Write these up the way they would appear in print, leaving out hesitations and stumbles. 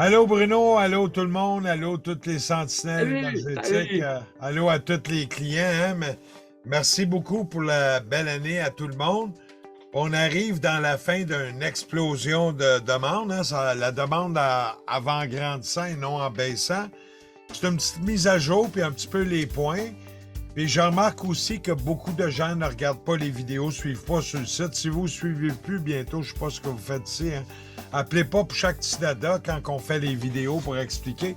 Allô Bruno, allô tout le monde, allô toutes les sentinelles Salut, énergétiques, salut. allô à tous les clients. Hein, merci beaucoup pour la belle année à tout le monde. On arrive dans la fin d'une explosion de demande. Hein, la demande avant grandissant et non en baissant. C'est une petite mise à jour puis un petit peu les points. Puis je remarque aussi que beaucoup de gens ne regardent pas les vidéos, ne suivent pas sur le site. Si vous ne suivez plus bientôt, je ne sais pas ce que vous faites ici. Hein. Appelez pas pour chaque petit dada quand on fait les vidéos pour expliquer.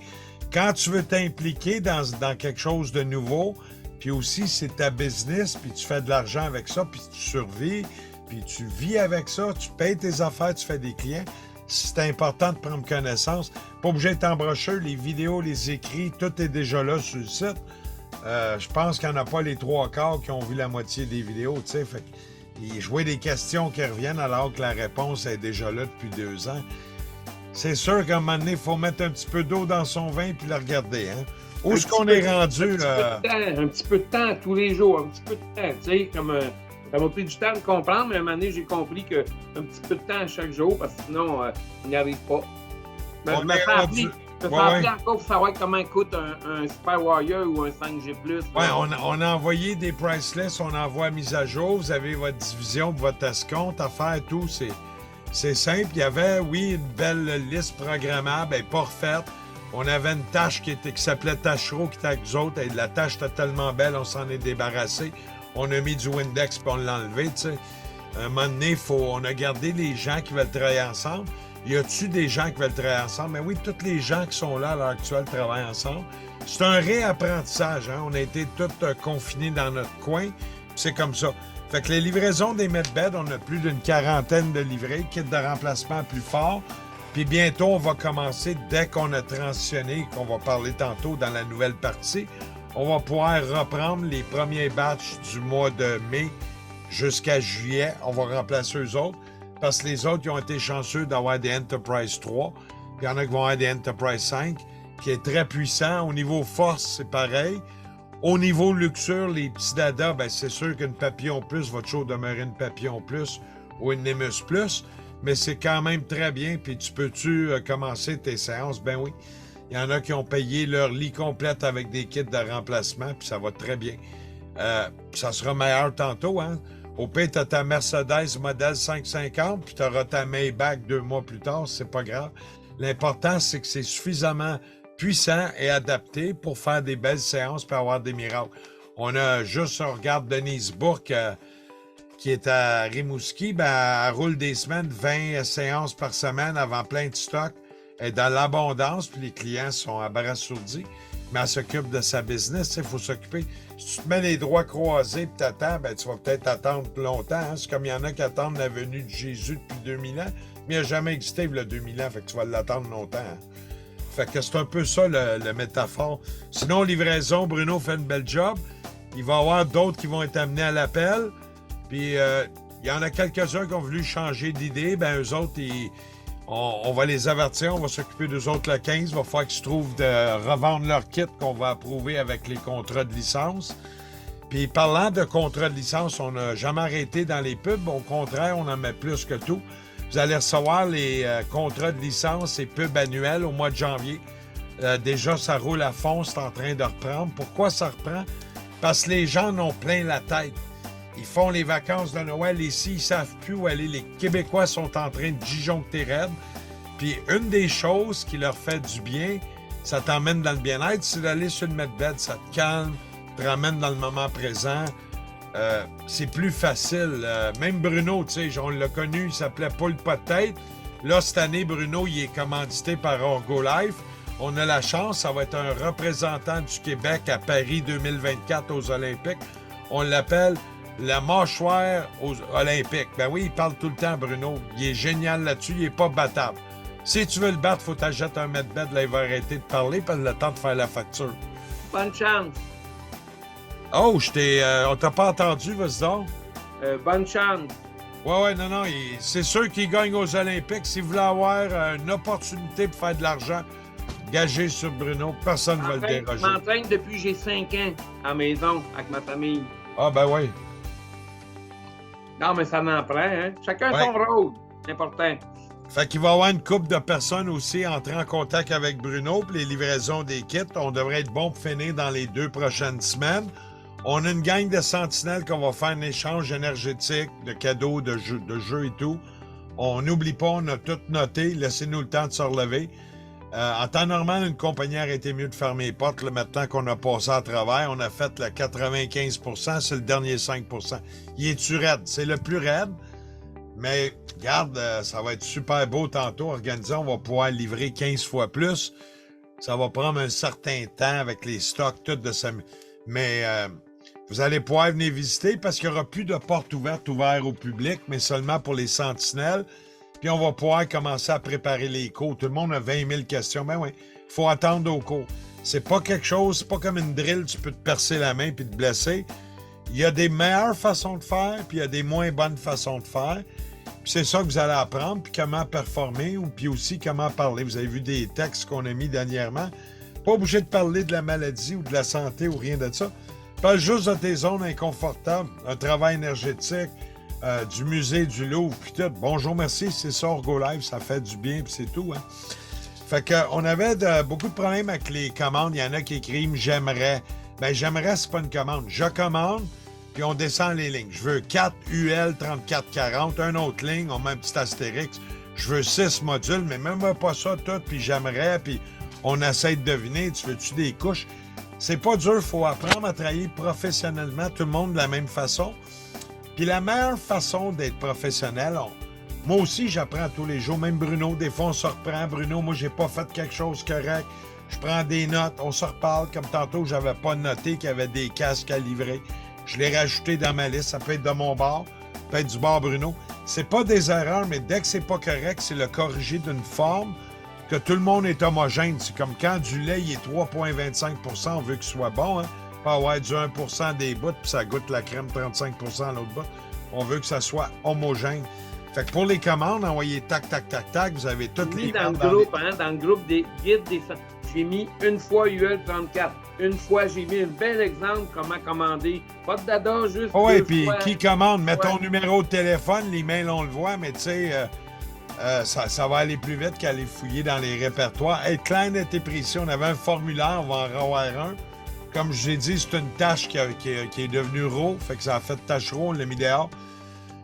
Quand tu veux t'impliquer dans quelque chose de nouveau, puis aussi c'est ta business, puis tu fais de l'argent avec ça, puis tu survis, puis tu vis avec ça, tu payes tes affaires, tu fais des clients. C'est important de prendre connaissance. Pas obligé d'être en brocheur, les vidéos, les écrits, tout est déjà là sur le site. Je pense qu'il n'y en a pas les trois quarts qui ont vu la moitié des vidéos, tu sais. Fait je vois des questions qui reviennent alors que la réponse est déjà là depuis 2 ans. C'est sûr qu'à un moment donné, il faut mettre un petit peu d'eau dans son vin puis le regarder, hein. Où est-ce qu'on est rendu? Un petit peu de temps tous les jours, un petit peu de temps, tu sais, comme ça m'a pris du temps de comprendre, mais à un moment donné, j'ai compris qu'un petit peu de temps chaque jour, parce que sinon, on n'y arrive pas. Je me fais appeler encore pour savoir comment coûte un Super Warrior ou un 5G+. Oui, on a envoyé des price lists, on envoie la mise à jour, vous avez votre division, votre escompte à faire, tout, c'est simple. Il y avait, oui, une belle liste programmable, elle n'est pas refaite. On avait une tâche qui s'appelait Tachereau qui était avec nous autres, et la tâche était tellement belle, on s'en est débarrassé. On a mis du Windex puis on l'a enlevé, tu sais. À un moment donné, on a gardé les gens qui veulent travailler ensemble. Y a-tu des gens qui veulent travailler ensemble? Mais oui, tous les gens qui sont là à l'heure actuelle travaillent ensemble. C'est un réapprentissage, hein? On a été tous confinés dans notre coin, c'est comme ça. Fait que les livraisons des medbeds, on a plus d'une quarantaine de livrés, kits de remplacement plus forts. Puis bientôt, on va commencer, dès qu'on a transitionné, qu'on va parler tantôt dans la nouvelle partie, on va pouvoir reprendre les premiers batchs du mois de mai jusqu'à juillet. On va remplacer eux autres. Parce que les autres, ils ont été chanceux d'avoir des Enterprise 3. Puis il y en a qui vont avoir des Enterprise 5, qui est très puissant. Au niveau force, c'est pareil. Au niveau luxure, les petits dada, ben c'est sûr qu'une Papillon Plus va toujours demeurer une Papillon Plus ou une Nemus Plus. Mais c'est quand même très bien. Puis tu peux-tu commencer tes séances? Ben oui. Il y en a qui ont payé leur lit complète avec des kits de remplacement, puis ça va très bien. Ça sera meilleur tantôt, hein? Au pire, tu as ta Mercedes modèle 550, puis tu auras ta Maybach 2 mois plus tard, c'est pas grave. L'important, c'est que c'est suffisamment puissant et adapté pour faire des belles séances et avoir des miracles. On a juste, on regarde Denise Bourque, qui est à Rimouski, ben, elle roule des semaines, 20 séances par semaine avant plein de stocks. Elle est dans l'abondance, puis les clients sont abasourdis. Mais elle s'occupe de sa business, il faut s'occuper. Si tu te mets les droits croisés et t'attends, ben, tu vas peut-être attendre longtemps. Hein? C'est comme il y en a qui attendent la venue de Jésus depuis 2000 ans, mais il n'a jamais existé il y a 2000 ans, fait que tu vas l'attendre longtemps. Hein? Fait que c'est un peu ça le métaphore. Sinon, livraison, Bruno fait une belle job. Il va y avoir d'autres qui vont être amenés à l'appel. Puis, il y en a quelques-uns qui ont voulu changer d'idée. Ben, eux autres, on va les avertir, on va s'occuper d'eux autres le 15. Il va falloir qu'ils se trouvent de revendre leur kit qu'on va approuver avec les contrats de licence. Puis parlant de contrats de licence, on n'a jamais arrêté dans les pubs. Au contraire, on en met plus que tout. Vous allez recevoir les contrats de licence et pubs annuels au mois de janvier. Déjà, ça roule à fond, c'est en train de reprendre. Pourquoi ça reprend? Parce que les gens en ont plein la tête. Ils font les vacances de Noël ici, ils ne savent plus où aller. Les Québécois sont en train de disjoncter raide. Puis une des choses qui leur fait du bien, ça t'emmène dans le bien-être, c'est d'aller sur le medbed. Ça te calme, te ramène dans le moment présent. C'est plus facile. Même Bruno, tu sais, on l'a connu, il s'appelait Paul Pas de tête. Là, cette année, Bruno, il est commandité par Orgo Life. On a la chance, ça va être un représentant du Québec à Paris 2024 aux Olympiques. On l'appelle la mâchoire aux Olympiques. Ben oui, il parle tout le temps, Bruno. Il est génial là-dessus, il n'est pas battable. Si tu veux le battre, il faut t'achèter un medbed, là, il va arrêter de parler, puis le temps de faire la facture. Bonne chance. Oh, on t'a pas entendu, vas-y donc. Bonne chance. Ouais, non, c'est sûr qu'il gagne aux Olympiques. Si vous voulez avoir une opportunité pour faire de l'argent, gagez sur Bruno, personne ne va le déroger. Je m'entraîne depuis que j'ai 5 ans à la maison avec ma famille. Ah, ben oui. Non, mais ça m'en prend, hein? Chacun son rôle. C'est important. Fait qu'il va y avoir une couple de personnes aussi entrer en contact avec Bruno pour les livraisons des kits. On devrait être bon pour finir dans les 2 prochaines semaines. On a une gang de sentinelles qu'on va faire un échange énergétique, de cadeaux, de jeux et tout. On n'oublie pas, on a tout noté. Laissez-nous le temps de se relever. En temps normal, une compagnie aurait été mieux de fermer les portes. Là, maintenant qu'on a passé à travers, on a fait le 95%, c'est le dernier 5%. Il est-tu raide? C'est le plus raide. Mais regarde, ça va être super beau tantôt. Organisé, on va pouvoir livrer 15 fois plus. Ça va prendre un certain temps avec les stocks, tout de ça. Mais vous allez pouvoir venir visiter parce qu'il n'y aura plus de portes ouvertes au public, mais seulement pour les sentinelles. Puis on va pouvoir commencer à préparer les cours. Tout le monde a 20 000 questions. Ben oui, il faut attendre au cours. C'est pas quelque chose, c'est pas comme une drill, tu peux te percer la main puis te blesser. Il y a des meilleures façons de faire, puis il y a des moins bonnes façons de faire. Puis c'est ça que vous allez apprendre, puis comment performer, ou puis aussi comment parler. Vous avez vu des textes qu'on a mis dernièrement. Pas obligé de parler de la maladie ou de la santé ou rien de ça. Parle juste de tes zones inconfortables, un travail énergétique, du musée du Louvre, puis tout. Bonjour, merci, c'est ça, Orgo Live, ça fait du bien, puis c'est tout. Hein? Fait qu'on avait beaucoup de problèmes avec les commandes. Il y en a qui écrivent « j'aimerais ». Ben j'aimerais, c'est pas une commande. Je commande, puis on descend les lignes. Je veux 4 UL 3440, une autre ligne, on met un petit astérix. Je veux 6 modules, mais même pas ça tout, puis j'aimerais, puis on essaie de deviner, tu veux-tu des couches? C'est pas dur, il faut apprendre à travailler professionnellement, tout le monde de la même façon. Puis la meilleure façon d'être professionnel, moi aussi, j'apprends tous les jours. Même Bruno, des fois, on se reprend. Bruno, moi, j'ai pas fait quelque chose correct. Je prends des notes, on se reparle. Comme tantôt, j'avais pas noté qu'il y avait des casques à livrer. Je l'ai rajouté dans ma liste. Ça peut être de mon bord, ça peut être du bord Bruno. C'est pas des erreurs, mais dès que c'est pas correct, c'est le corriger d'une forme que tout le monde est homogène. C'est comme quand du lait, il est 3,25 on veut qu'il soit bon, hein? Pas avoir du 1 des bouts, puis ça goûte la crème 35 à l'autre bout. On veut que ça soit homogène. Fait que pour les commandes, envoyez tac, tac, tac, tac, vous avez toutes les dans le groupe, hein, dans le groupe des guides des... J'ai mis une fois UL34. Une fois, j'ai mis un bel exemple comment commander. Pas de dada, juste oui, puis qui commande? Mets ton numéro de téléphone, l'email, on le voit, mais tu sais, ça va aller plus vite qu'aller fouiller dans les répertoires. Être clair, net et précis, on avait un formulaire, on va en avoir un. Comme je l'ai dit, c'est une tâche qui est devenue raw, fait que ça a fait tâche raw, on l'a mis dehors.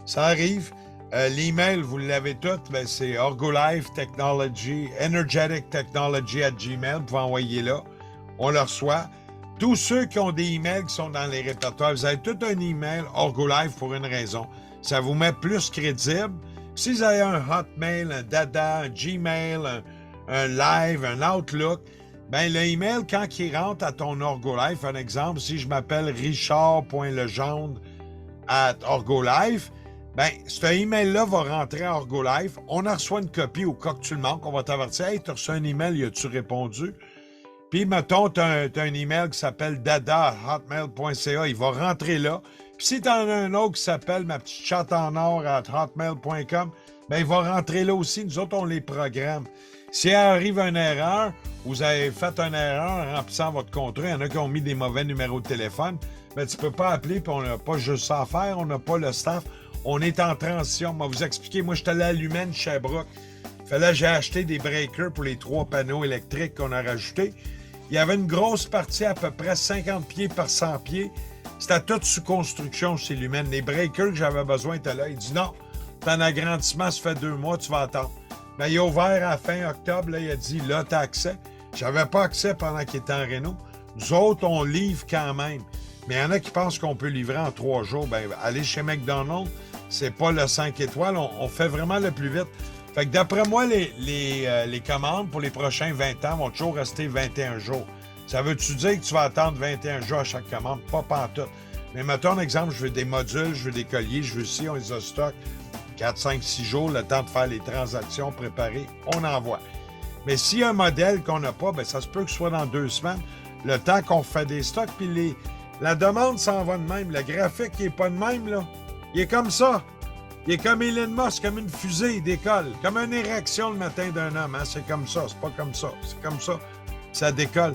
Ça arrive. L'email, vous l'avez tout, ben c'est Orgolife Technology, Energetic Technology @gmail. Vous pouvez envoyer là. On le reçoit. Tous ceux qui ont des emails qui sont dans les répertoires, vous avez tout un email Orgolife pour une raison. Ça vous met plus crédible. Si vous avez un Hotmail, un Dada, un Gmail, un Live, un Outlook, ben le email, quand il rentre à ton Orgolife, un exemple, si je m'appelle richard.legendre@orgolife, ben, ce email-là va rentrer à Orgolife. On en reçoit une copie au cas que tu le manques. On va t'avertir. Hey, tu as reçu un email, y as-tu répondu? Puis, mettons, tu as un email qui s'appelle dada@hotmail.ca. Il va rentrer là. Puis, si tu en as un autre qui s'appelle ma petite chatte en or @hotmail.com, ben, il va rentrer là aussi. Nous autres, on les programme. Si arrive une erreur, vous avez fait une erreur en remplissant votre contrat, il y en a qui ont mis des mauvais numéros de téléphone, ben, tu peux pas appeler, puis on n'a pas juste ça à faire, on n'a pas le staff. On est en transition. Je vais vous expliquer. Moi, j'étais allé à Lumen, Sherbrooke. J'ai acheté des breakers pour les 3 panneaux électriques qu'on a rajoutés. Il y avait une grosse partie, à peu près 50 pieds par 100 pieds. C'était tout sous construction chez Lumen. Les breakers que j'avais besoin étaient là. Il dit non, ton agrandissement, ça fait 2 mois, tu vas attendre. Ben, il a ouvert à la fin octobre. Là, il a dit là, tu as accès. J'avais pas accès pendant qu'il était en réno. Nous autres, on livre quand même. Mais il y en a qui pensent qu'on peut livrer en 3 jours. Ben, allez chez McDonald's. C'est pas le 5 étoiles. On fait vraiment le plus vite. Fait que d'après moi, les commandes pour les prochains 20 ans vont toujours rester 21 jours. Ça veut-tu dire que tu vas attendre 21 jours à chaque commande? Pas pantoute. Mais mettons un exemple, je veux des modules, je veux des colliers, je veux ci, on les a stock. 4, 5, 6 jours, le temps de faire les transactions, préparer, on envoie. Mais s'il y a un modèle qu'on n'a pas, ben ça se peut que ce soit dans 2 semaines, le temps qu'on fait des stocks, puis la demande s'en va de même. Le graphique, il n'est pas de même, là. Il est comme ça. Il est comme Elon Musk, comme une fusée, il décolle. Comme une érection le matin d'un homme. Hein? C'est comme ça, c'est pas comme ça. C'est comme ça. Ça décolle.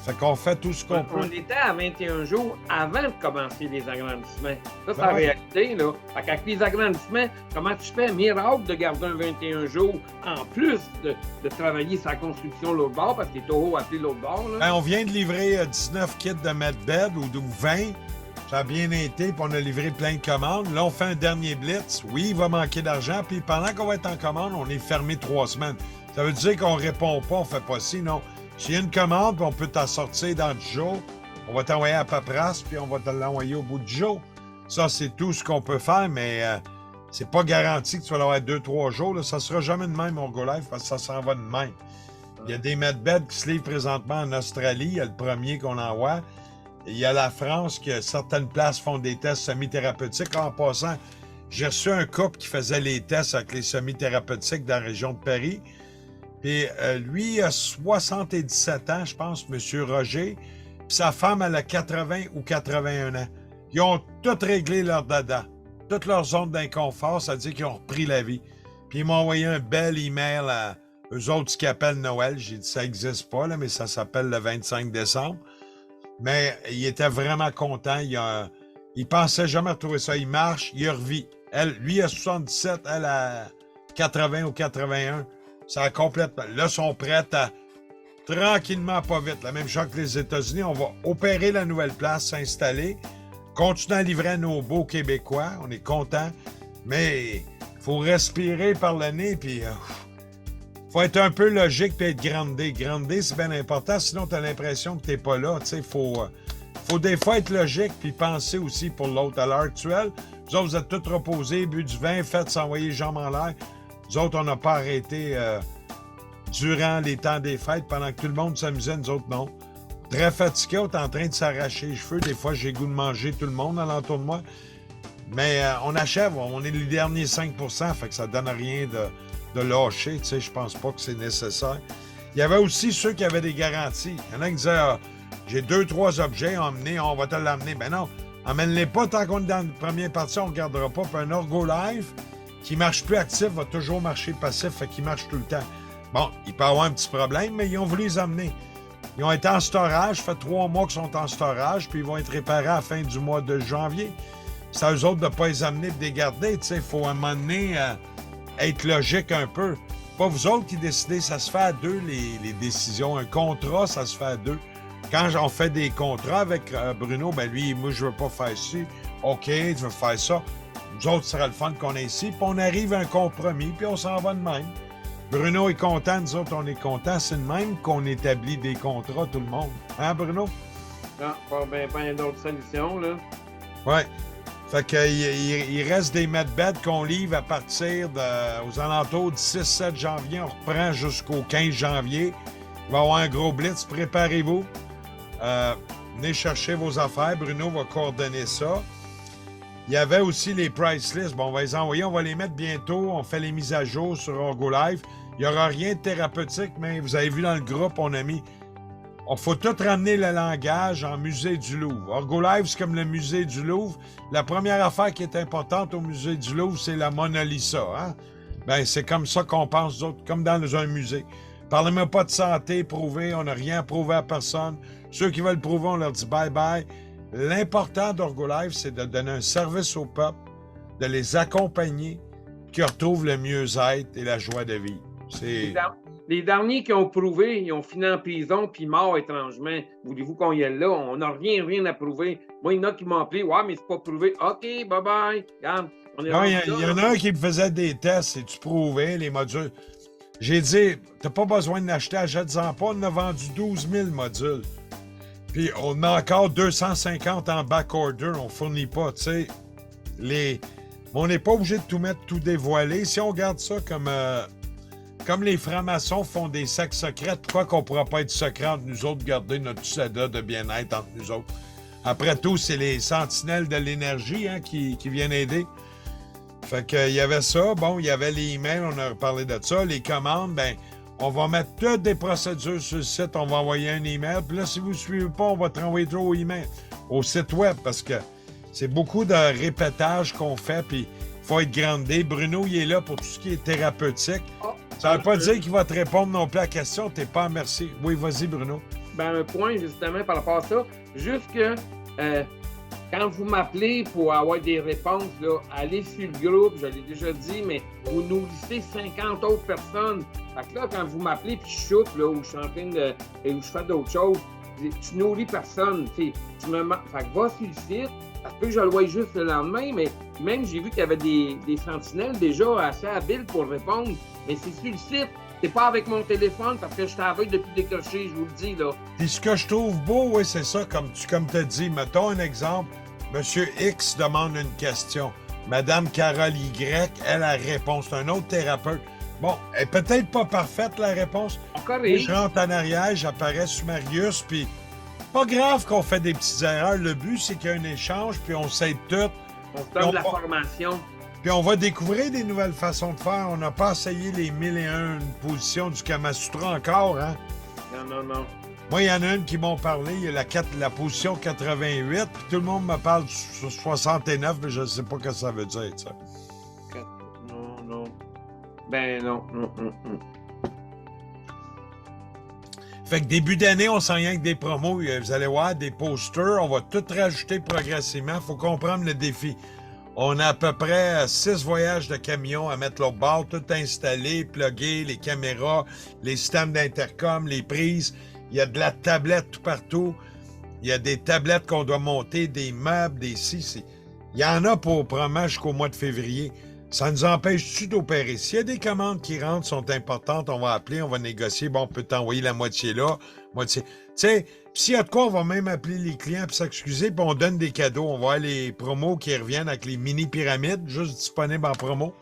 Fait qu'on fait tout ce qu'on peut. On était à 21 jours avant de commencer les agrandissements. Ça, c'est Ouais. la réalité, là. Fait qu'avec les agrandissements, comment tu fais? Miracle de garder un 21 jours en plus de travailler sa construction l'autre bord, parce que t'es trop haut appelé l'autre bord, là. Ben, on vient de livrer 19 kits de medbed ou 20. Ça a bien été, puis on a livré plein de commandes. Là, on fait un dernier blitz. Oui, il va manquer d'argent, puis pendant qu'on va être en commande, on est fermé 3 semaines. Ça veut dire qu'on répond pas, on fait pas ci, non. S'il y a une commande, puis on peut t'en sortir dans 10 jours, on va t'envoyer à la paperasse, puis on va te l'envoyer au bout de 10 jours. Ça, c'est tout ce qu'on peut faire, mais c'est pas garanti que tu vas l'avoir 2-3 jours. Là. Ça sera jamais de même, Orgolife, parce que ça s'en va de même. Il y a des medbeds qui se livrent présentement en Australie. Il y a le premier qu'on envoie. Il y a la France, que certaines places font des tests semi-thérapeutiques. En passant, j'ai reçu un couple qui faisait les tests avec les semi-thérapeutiques dans la région de Paris. Puis lui, il a 77 ans, je pense, M. Roger. Puis sa femme, elle a 80 ou 81 ans. Ils ont tout réglé leur dada. Toutes leurs zones d'inconfort, ça veut dire qu'ils ont repris la vie. Puis ils m'ont envoyé un bel email à eux autres, ce qu'ils appellent Noël. J'ai dit, ça n'existe pas, là, mais ça s'appelle le 25 décembre. Mais il était vraiment content. Il pensait jamais retrouver ça. Il marche, il revit. Lui, il a 77, elle a 80 ou 81. Ça a complètement. Là, ils sont prêts à tranquillement, pas vite. La même chose que les États-Unis. On va opérer la nouvelle place, s'installer, continuer à livrer à nos beaux Québécois. On est contents. Mais il faut respirer par le nez. Puis, faut être un peu logique et être grandé. Grandé, c'est bien important. Sinon, tu as l'impression que tu n'es pas là. Il faut des fois être logique puis penser aussi pour l'autre. À l'heure actuelle, vous autres, vous êtes tous reposés, bu du vin, faites s'envoyer les jambes en l'air. Nous autres, on n'a pas arrêté durant les temps des fêtes, pendant que tout le monde s'amusait, nous autres, non. Très fatigués, on est en train de s'arracher les cheveux. Des fois, j'ai le goût de manger tout le monde alentour de moi. Mais on achève, on est les derniers 5%, fait que ça ne donne rien de lâcher. Je pense pas que c'est nécessaire. Il y avait aussi ceux qui avaient des garanties. Il y en a qui disaient j'ai 2-3 objets à emmener, on va te l'amener. Ben non, emmène-les pas tant qu'on est dans la première partie, on ne regardera pas. Puis un Orgolife qui marche plus actif va toujours marcher passif, fait qu'il marche tout le temps. Bon, il peut avoir un petit problème, mais ils ont voulu les amener. Ils ont été en storage, ça fait 3 mois qu'ils sont en storage, puis ils vont être réparés à la fin du mois de janvier. C'est à eux autres de ne pas les amener et de les garder. Il faut à un moment donné être logique un peu. Pas vous autres qui décidez, ça se fait à deux, les décisions. Un contrat, ça se fait à deux. Quand on fait des contrats avec Bruno, ben lui, moi, je veux pas faire ci. OK, je veux faire ça. Nous autres, ce sera le fun qu'on est ici. Puis on arrive à un compromis, puis on s'en va de même. Bruno est content, nous autres, on est contents. C'est de même qu'on établit des contrats, tout le monde. Hein, Bruno? Non, pas une autre solution, là. Ouais. Fait qu'il reste des medbeds qu'on livre à partir aux alentours du 6-7 janvier. On reprend jusqu'au 15 janvier. Il va y avoir un gros blitz. Préparez-vous. Venez chercher vos affaires. Bruno va coordonner ça. Il y avait aussi les price lists. Bon, on va les envoyer. On va les mettre bientôt. On fait les mises à jour sur Orgolife. Il n'y aura rien de thérapeutique, mais vous avez vu dans le groupe, on a mis... On faut tout ramener le langage en musée du Louvre. Orgolife, c'est comme le musée du Louvre. La première affaire qui est importante au musée du Louvre, c'est la Mona Lisa. Hein? Ben, c'est comme ça qu'on pense, d'autres, comme dans un musée. Parlez-moi pas de santé prouvée, on n'a rien à prouver à personne. Ceux qui veulent prouver, on leur dit bye-bye. L'important d'Orgolife, c'est de donner un service au peuple, de les accompagner, qui retrouvent le mieux-être et la joie de vivre. Les derniers qui ont prouvé, ils ont fini en prison puis morts étrangement. Voulez-vous qu'on y aille là? On n'a rien à prouver. Moi, il y en a qui m'ont appelé. Ouais, mais c'est pas prouvé. OK, bye-bye. Regarde, on est non, il y en a un qui me faisait des tests et tu prouvais les modules. J'ai dit, t'as pas besoin de l'acheter, achète-en pas. On a vendu 12 000 modules. Puis on a encore 250 en back-order. On fournit pas, tu sais. On n'est pas obligé de tout mettre, tout dévoiler. Si on garde ça comme les francs-maçons font des sacs secrets, pourquoi qu'on ne pourra pas être secret entre nous autres, garder notre sada de bien-être entre nous autres? Après tout, c'est les sentinelles de l'énergie qui viennent aider. Fait qu'il y avait ça. Bon, il y avait les emails, on a parlé de ça. Les commandes, ben, on va mettre toutes des procédures sur le site. On va envoyer un email. Puis là, si vous ne suivez pas, on va te renvoyer au email, au site web, parce que c'est beaucoup de répétage qu'on fait, puis il faut être grandé. Bruno, il est là pour tout ce qui est thérapeutique. Ça ne veut pas dire qu'il va te répondre non plus à la question. Tu n'es pas merci. Oui, vas-y, Bruno. un point justement par rapport à ça. Juste que quand vous m'appelez pour avoir des réponses, là, allez sur le groupe, je l'ai déjà dit, mais vous nourrissez 50 autres personnes. Fait que là, quand vous m'appelez puis je souffle, là, ou je suis en train de. ou je fais d'autres choses, tu nourris personne. Fait que va sur le site. Ça se peut que je le voie juste le lendemain, mais même j'ai vu qu'il y avait des sentinelles déjà assez habiles pour répondre. Mais c'est sur le site. C'est pas avec mon téléphone parce que je travaille depuis décroché, je vous le dis, là. Puis ce que je trouve beau, oui, c'est ça, comme tu as dit. Mettons un exemple. Monsieur X demande une question. Madame Carole Y, elle a réponse. C'est un autre thérapeute. Bon, elle est peut-être pas parfaite, la réponse. Correct. Je rentre en arrière, j'apparais sur Marius, puis pas grave qu'on fait des petites erreurs. Le but, c'est qu'il y a un échange, puis on s'aide tout. On se donne de la formation. Puis on va découvrir des nouvelles façons de faire. On n'a pas essayé les 1001 positions du Kamasutra encore, hein? Non. Moi, il y en a une qui m'ont parlé, il y a la position 88, puis tout le monde me parle sur 69, mais je ne sais pas ce que ça veut dire, ça. Non. Ben non. Fait que début d'année, on s'en vient avec des promos. Vous allez voir, des posters. On va tout rajouter progressivement. Il faut comprendre le défi. On a à peu près 6 voyages de camions à mettre l'autre bord, tout installé, plugué, les caméras, les systèmes d'intercom, les prises. Il y a de la tablette tout partout. Il y a des tablettes qu'on doit monter, des meubles, des ci. Il y en a pour probablement jusqu'au mois de février. Ça nous empêche-tu d'opérer? S'il y a des commandes qui rentrent, sont importantes, on va appeler, on va négocier. Bon, on peut t'envoyer la moitié là, moitié. Tu sais, s'il y a de quoi, on va même appeler les clients pour s'excuser, puis on donne des cadeaux. On va voir les promos qui reviennent avec les mini-pyramides, juste disponibles en promo.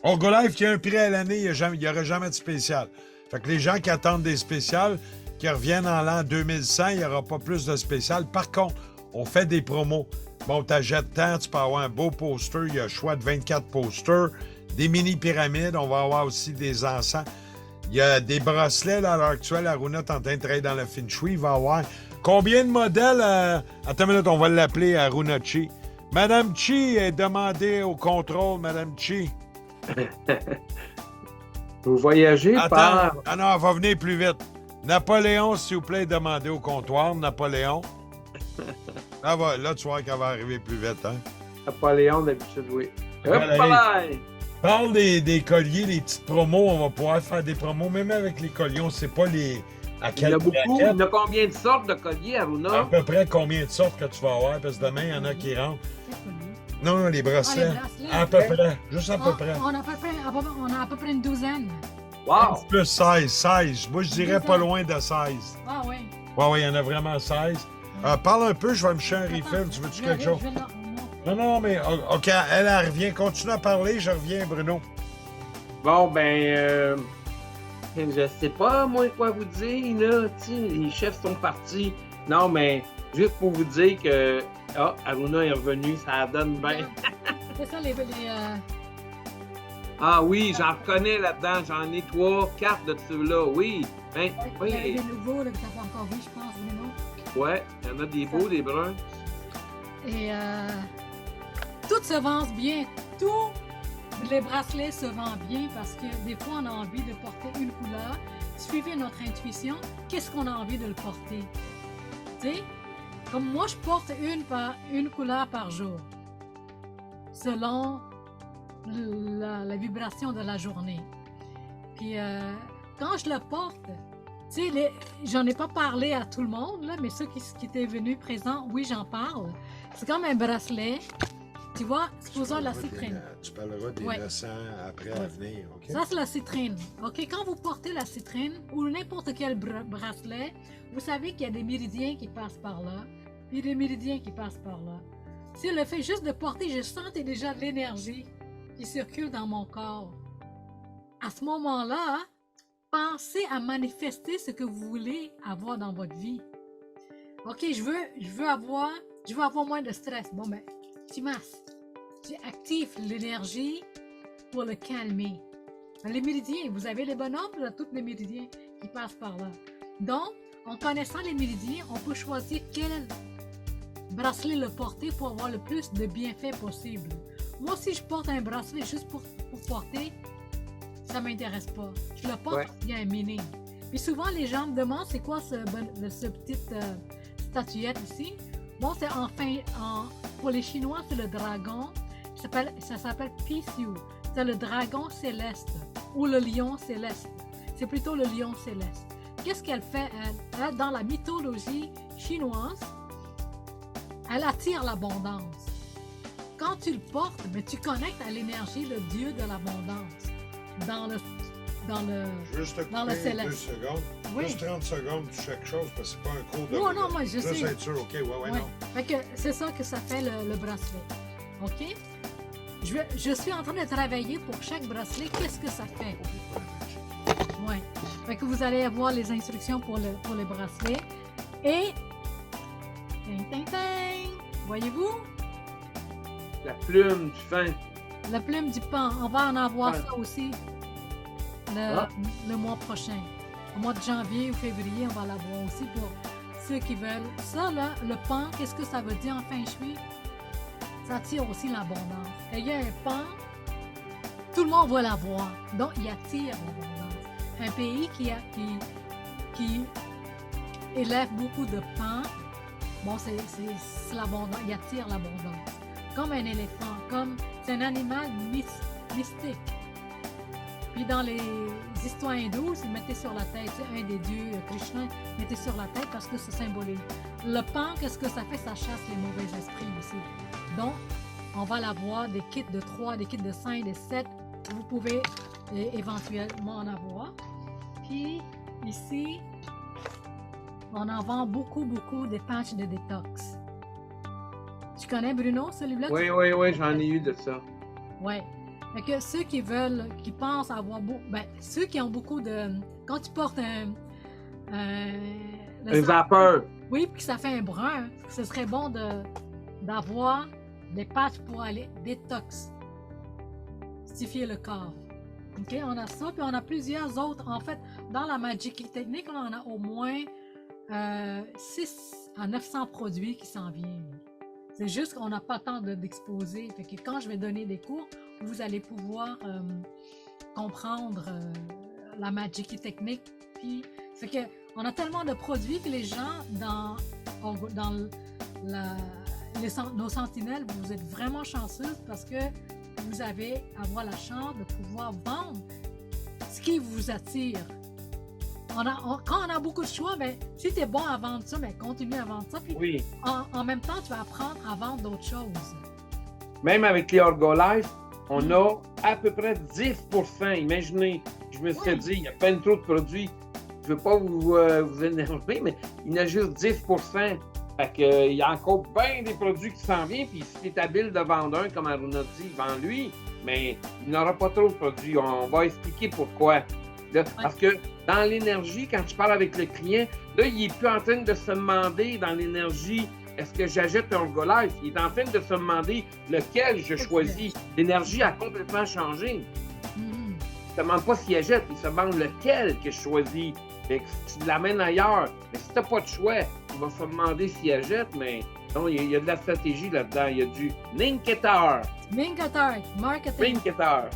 On go live qu'il y a un prix à l'année, il n'y aura jamais de spécial. Fait que les gens qui attendent des spéciales, qui reviennent en l'an 2100, il n'y aura pas plus de spécial. Par contre, on fait des promos. Bon, t'achètes tant, tu peux avoir un beau poster. Il y a un choix de 24 posters, des mini-pyramides. On va avoir aussi des encens. Il y a des bracelets, là, à l'heure actuelle. Aruna est en train de travailler dans le Feng Shui. Il va avoir combien de modèles? Attends une minute, on va l'appeler Aruna Chi. Madame Chi est demandée au contrôle, Madame Chi. Vous voyagez par... Ah non, elle va venir plus vite. Napoléon, s'il vous plaît, demandez au comptoir. Napoléon. Là, tu vois qu'elle va arriver plus vite, hein? Napoléon, d'habitude, oui. Parle des colliers, les petites promos. On va pouvoir faire des promos, même avec les colliers. On ne sait pas à quel Il y a beaucoup. Il y a combien de sortes de colliers, Aruna? À peu près combien de sortes que tu vas avoir, parce que demain, il y en a qui rentrent. Non, les bracelets. À peu près. Juste à peu près. On a à peu près une douzaine. Wow! Plus 16. Moi, je dirais pas loin de 16. Ah oui. Oui, il y en a vraiment 16. Parle un peu, je vais me chercher un refill. Tu veux-tu quelque chose? Non, mais OK, elle revient. Continue à parler, je reviens, Bruno. Bon, je sais pas, moi, quoi vous dire, là. Les chefs sont partis. Non, mais juste pour vous dire que Aruna est revenue, ça donne bien. C'est ça, Ah oui, j'en reconnais là-dedans. J'en ai 3, 4 de ceux-là, oui. Oui. Il y a des nouveaux là, que tu n'as pas encore vu, je pense, Bruno. Ouais, il y en a des beaux, des bruns. Et tout se vend bien. Tous les bracelets se vendent bien parce que des fois, on a envie de porter une couleur. Suivez notre intuition. Qu'est-ce qu'on a envie de le porter? Tu sais, comme moi, je porte une couleur par jour, selon la vibration de la journée. Puis, quand je le porte, tu sais, j'en ai pas parlé à tout le monde, là, mais ceux qui étaient venus présents, oui, j'en parle. C'est comme un bracelet. Tu vois, supposons la citrine. Tu parleras des innocents après à venir, OK? Ça, c'est la citrine. OK, quand vous portez la citrine ou n'importe quel bracelet, vous savez qu'il y a des méridiens qui passent par là, puis des méridiens qui passent par là. Si le fait juste de porter, je sentais déjà de l'énergie qui circule dans mon corps. À ce moment-là, pensez à manifester ce que vous voulez avoir dans votre vie. OK, je veux avoir moins de stress. Bon, ben, tu masses. Tu actives l'énergie pour le calmer. Les méridiens, vous avez les bonhommes, là, tous les méridiens qui passent par là. Donc, en connaissant les méridiens, on peut choisir quel bracelet le porter pour avoir le plus de bienfaits possible. Moi, si je porte un bracelet juste pour porter, ça ne m'intéresse pas. Je le porte, il y a un meaning. Puis souvent, les gens me demandent c'est quoi ce petite statuette ici. Bon, c'est pour les Chinois, c'est le dragon. Ça s'appelle Pisiu. C'est le dragon céleste ou le lion céleste. C'est plutôt le lion céleste. Qu'est-ce qu'elle fait, elle? Dans la mythologie chinoise, elle attire l'abondance. Quand tu le portes, mais tu connectes à l'énergie, le dieu de l'abondance dans le Juste te dans le couper 2 céleste. secondes. Oui. Juste 30 secondes sur chaque chose, parce que c'est pas un cours de... Non, moi, je sais. Juste être sûr, OK, ouais, Ouais. non. Fait que c'est ça que ça fait le bracelet. OK? Je suis en train de travailler pour chaque bracelet. Qu'est-ce que ça fait? Ouais. Fait que vous allez avoir les instructions pour le bracelet. Et... Ting, ting, ting! Voyez-vous? La plume du fin. La plume du pan. On va en avoir Ouais. ça aussi Ah. le mois prochain. Au mois de janvier ou février, on va l'avoir aussi pour ceux qui veulent. Ça, là, le pan, qu'est-ce que ça veut dire en feng shui? Ça attire aussi l'abondance. Et il y a un pan, tout le monde va l'avoir. Donc, il attire l'abondance. Un pays qui élève beaucoup de pans, bon, c'est l'abondance. Il attire l'abondance. Comme un éléphant, c'est un animal mystique. Puis dans les histoires hindoues, ils mettaient sur la tête, un des dieux, Krishna, mettait sur la tête parce que ça symbolise. Le pan, qu'est-ce que ça fait? Ça chasse les mauvais esprits aussi. Donc, on va l'avoir des kits de 3, des kits de 5, des 7. Vous pouvez éventuellement en avoir. Puis, ici, on en vend beaucoup des patchs de détox. Tu connais, Bruno, celui-là? Oui, j'en ai eu de ça. Ouais. Fait que ceux qui pensent avoir ceux qui ont beaucoup de... Quand tu portes Un vapeur. Oui, puis que ça fait un brun, ce serait bon d'avoir des patchs pour aller détoxifier le corps. OK, on a ça, puis on a plusieurs autres. En fait, dans la Magic Technique, on a au moins 600 à 900 produits qui s'en viennent. C'est juste qu'on n'a pas le temps d'exposer. Fait que quand je vais donner des cours, vous allez pouvoir comprendre la Magic Technique. Puis, fait que on a tellement de produits que les gens dans nos sentinelles, vous êtes vraiment chanceux parce que vous allez avoir la chance de pouvoir vendre ce qui vous attire. Quand on a beaucoup de choix, ben, si tu es bon à vendre ça, ben, continue à vendre ça. Puis Oui. en même temps, tu vas apprendre à vendre d'autres choses. Même avec les Orgolife, on a à peu près 10%. Imaginez, je me suis dit, il y a plein trop de produits. Je ne veux pas vous énerver, mais il y en a juste 10%. Fait que, il y a encore bien des produits qui s'en viennent. Puis si tu es habile de vendre un, comme Aruna dit, vends-lui. Mais il n'aura pas trop de produits. On va expliquer pourquoi. Là, parce que dans l'énergie, quand tu parles avec le client, là, il n'est plus en train de se demander dans l'énergie, est-ce que j'achète un Orgolife? Il est en train de se demander lequel je choisis. L'énergie a complètement changé. Il ne se demande pas s'il achète, il se demande lequel que je choisis. Fait que si tu l'amènes ailleurs, mais si tu n'as pas de choix, il va se demander s'il achète, mais non, il y a de la stratégie là-dedans. Il y a du Ninketer. Marketing. Ninketer.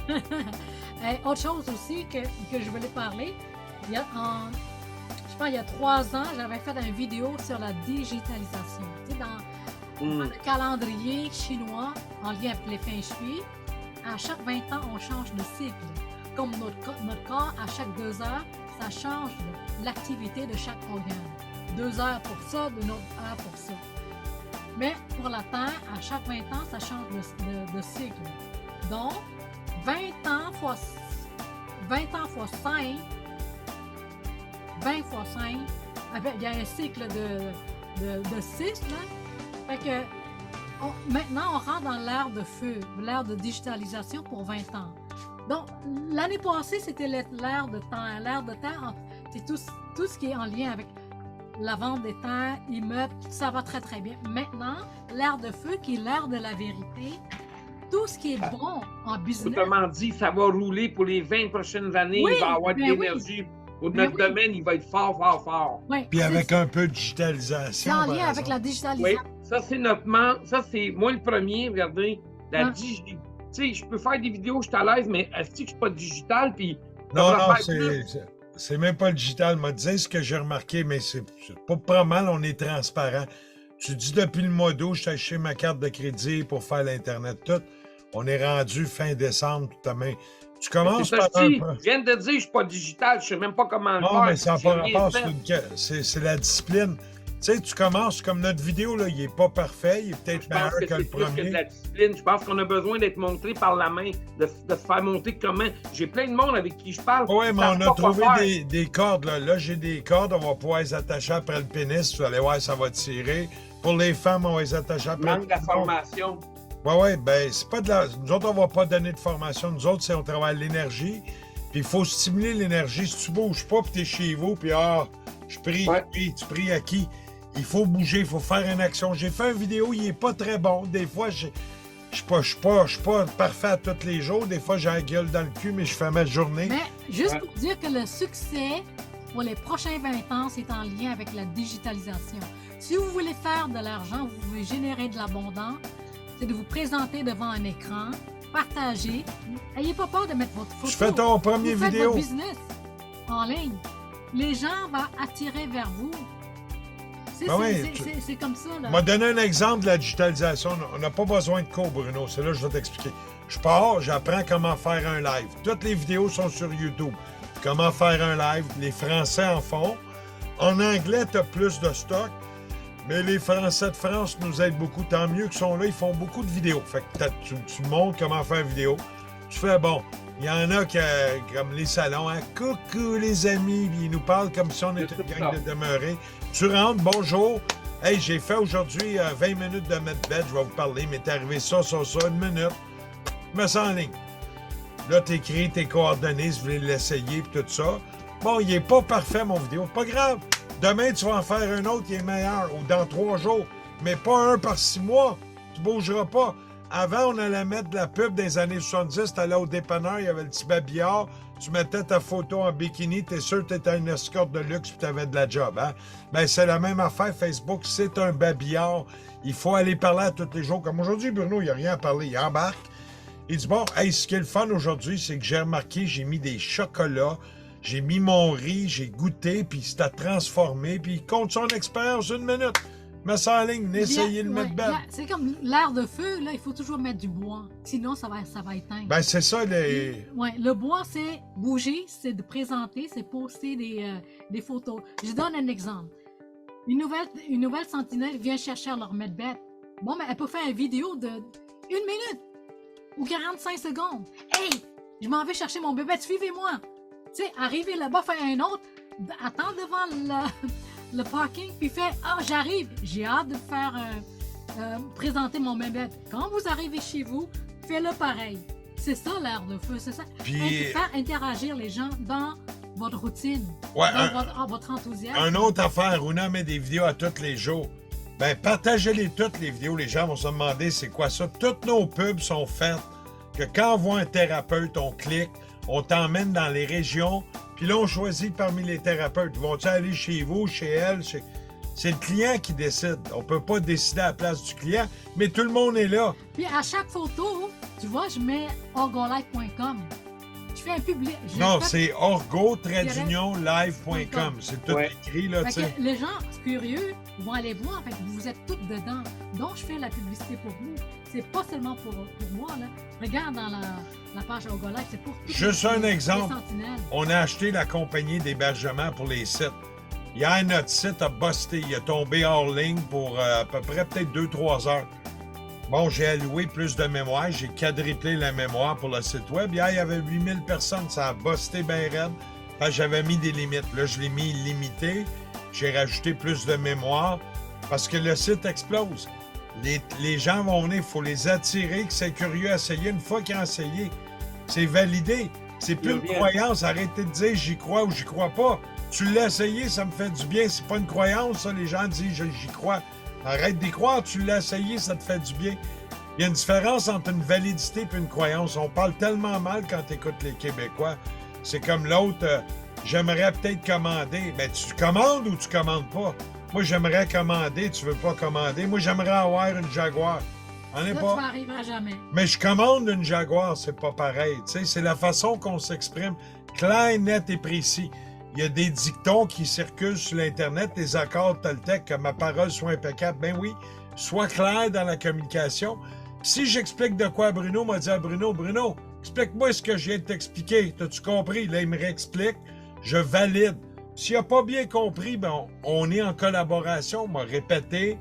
Autre chose aussi que je voulais parler, je pense il y a 3 ans, j'avais fait une vidéo sur la digitalisation. Tu sais, dans le calendrier chinois, en lien avec les feng shui, à chaque 20 ans, on change de cycle. Comme notre corps, à chaque 2 heures, ça change l'activité de chaque organe. 2 heures pour ça, de notre heure pour ça. Mais pour la Terre, à chaque 20 ans, ça change de cycle. Donc, 20 ans fois 5, 20 fois 5, il y a un cycle de 6, là. Fait que maintenant, on rentre dans l'ère de feu, l'ère de digitalisation pour 20 ans. Donc, l'année passée, c'était l'ère de temps. L'ère de terre, c'est tout ce qui est en lien avec la vente des terres, immeubles, ça va très, très bien. Maintenant, l'ère de feu, qui est l'ère de la vérité, tout ce qui est bon en business. Autrement dit, ça va rouler pour les 20 prochaines années. Oui, il va y avoir de ben l'énergie. Pour notre domaine, il va être fort, fort, fort. Oui, Puis avec c'est un peu de digitalisation. en par lien avec exemple. la Oui, digitalisation. ça, c'est ça, c'est moi le premier, regardez. Tu sais, je peux faire des vidéos, je suis à l'aise, mais est-ce que je suis pas digital? Puis, Non, ça va non, faire plus. C'est même pas le digital. M'a dit ce que j'ai remarqué, mais c'est pas mal, on est transparent. Tu dis depuis le mois d'août, je t'ai acheté ma carte de crédit pour faire l'Internet tout. On est rendu fin décembre, tout à main. Tu commences C'est ça, par un... je viens de te dire, je suis pas digital, je sais même pas comment le Non, faire. mais ça n'a J'ai pas rien rapport, fait. c'est la discipline. Tu sais, tu commences comme notre vidéo, là, il n'est pas parfait, il est peut-être Je pense meilleur que que le c'est plus que de premier. la discipline. Je pense qu'on a besoin d'être montré par la main, de se faire monter comment. J'ai plein de monde avec qui je parle. Oui, mais savent on pas a quoi trouvé faire. des cordes. Là, j'ai des cordes, on va pouvoir les attacher après le pénis. Vous allez voir, ça va tirer. Pour les femmes, on va les attacher après Manque de la formation. Oui, ben c'est pas de la... Nous autres, on va pas donner de formation. Nous autres, c'est on travaille l'énergie. Puis il faut stimuler l'énergie. Si tu bouges pas, puis t'es chez vous, puis je prie, Ouais. tu pries à qui? Il faut bouger, il faut faire une action. J'ai fait une vidéo, il est pas très bon. Des fois, je suis pas parfait à tous les jours. Des fois, j'ai la gueule dans le cul, mais je fais ma journée. Mais juste Ouais. pour dire que le succès pour les prochains 20 ans, c'est en lien avec la digitalisation. Si vous voulez faire de l'argent, vous voulez générer de l'abondance, c'est de vous présenter devant un écran, partager. N'ayez pas peur de mettre votre photo. Tu fais ton premier Vous faites vidéo. votre business en ligne. Les gens vont attirer vers vous. Ben oui, C'est comme ça. Là. Je vais donner un exemple de la digitalisation. On n'a pas besoin de cours, Bruno. C'est là que je vais t'expliquer. Je pars, j'apprends comment faire un live. Toutes les vidéos sont sur YouTube. Comment faire un live. Les Français en font. En anglais, tu as plus de stock. Mais les Français de France nous aident beaucoup. Tant mieux qu'ils sont là, ils font beaucoup de vidéos. Fait que tu montres comment faire une vidéo. Tu fais bon. Il y en a qui, comme les salons, hein, coucou les amis, puis ils nous parlent comme si on était une gang de demeurés. Tu rentres, bonjour. Hey, j'ai fait aujourd'hui 20 minutes de mettre bête, je vais vous parler, mais t'es arrivé ça, une minute. Je me sens en ligne. Là, t'écris tes coordonnées si vous voulez l'essayer, puis tout ça. Bon, il est pas parfait, mon vidéo. Pas grave. Demain, tu vas en faire un autre qui est meilleur, ou dans 3 jours. Mais pas un par 6 mois. Tu bougeras pas. Avant, on allait mettre de la pub des années 70. Tu allais au dépanneur, il y avait le petit babillard. Tu mettais ta photo en bikini. Tu es sûr que tu étais une escorte de luxe et tu avais de la job. Hein? Ben, c'est la même affaire. Facebook, c'est un babillard. Il faut aller parler à tous les jours. Comme aujourd'hui, Bruno, il n'y a rien à parler. Il embarque. Il dit, bon, hey, ce qui est le fun aujourd'hui, c'est que j'ai remarqué, j'ai mis des chocolats. J'ai mis mon riz, j'ai goûté, puis c'était transformé. Puis il compte son expérience 1 minute. Mets ça en ligne, essayez de le mettre belle. C'est comme l'air de feu, là, il faut toujours mettre du bois. Sinon, ça va éteindre. Ben, c'est ça, les... Ouais, le bois, c'est bouger, c'est de présenter, c'est poster des photos. Je donne un exemple. Une nouvelle sentinelle vient chercher à leur mettre bête. Bon, mais elle peut faire une vidéo de 1 minute ou 45 secondes. Hey, je m'en vais chercher mon bébé, suivez-moi. Tu sais, arriver là-bas, faire un autre, attendre devant le parking, puis fait « Ah, j'arrive, j'ai hâte de faire présenter mon bébé. » Quand vous arrivez chez vous, faites-le pareil. C'est ça l'air de feu, c'est ça. Puis... Faire interagir les gens dans votre routine, Ouais, dans votre enthousiasme. Un autre affaire, Runa met des vidéos à tous les jours. Ben, partagez-les toutes les vidéos. Les gens vont se demander c'est quoi ça. Toutes nos pubs sont faites que quand on voit un thérapeute, on clique, on t'emmène dans les régions, puis là, on choisit parmi les thérapeutes. Vont-ils aller chez vous, chez elle? C'est le client qui décide. On ne peut pas décider à la place du client, mais tout le monde est là. Puis à chaque photo, tu vois, je mets orgolife.com. Je fais un public. Non, c'est orgo-live.com. C'est tout écrit, là, tu sais. Les gens curieux vont aller voir. Fait que vous êtes tous dedans. Donc, je fais la publicité pour vous. C'est pas seulement pour moi, là. Regarde dans la page Orgolife, c'est pour tous Juste un exemple. les sentinelles. On a acheté la compagnie d'hébergement pour les sites. Hier, notre site a busté. Il a tombé hors ligne pour à peu près peut-être 2-3 heures. Bon, j'ai alloué plus de mémoire. J'ai quadruplé la mémoire pour le site web. Hier, il y avait 8000 personnes. Ça a busté bien raide. Fait que j'avais mis des limites. Là, je l'ai mis limité. J'ai rajouté plus de mémoire parce que le site explose. Les gens vont venir. Il faut les attirer, que c'est curieux à essayer. Une fois qu'ils ont essayé, c'est validé. C'est plus une croyance. Arrêtez de dire j'y crois ou j'y crois pas. Tu l'as essayé, ça me fait du bien. C'est pas une croyance, ça. Les gens disent j'y crois. Arrête d'y croire, tu l'as essayé, ça te fait du bien. Il y a une différence entre une validité et une croyance. On parle tellement mal quand tu écoutes les Québécois. C'est comme l'autre, j'aimerais peut-être commander. Ben, tu commandes ou tu commandes pas? Moi, j'aimerais commander, tu veux pas commander. Moi, j'aimerais avoir une Jaguar. On est Là, pas... tu vas arriver à jamais. Mais je commande une Jaguar, c'est pas pareil. Tu sais, c'est la façon qu'on s'exprime, clair, net et précis. il y a des dictons qui circulent sur l'Internet, des accords Toltec, que ma parole soit impeccable. Ben oui, sois clair dans la communication. Si j'explique de quoi à Bruno, m'a dit à Bruno, explique-moi ce que je viens de t'expliquer. T'as-tu compris? Là, il me réexplique. Je valide. S'il n'a pas bien compris, ben on est en collaboration, on m'a répété.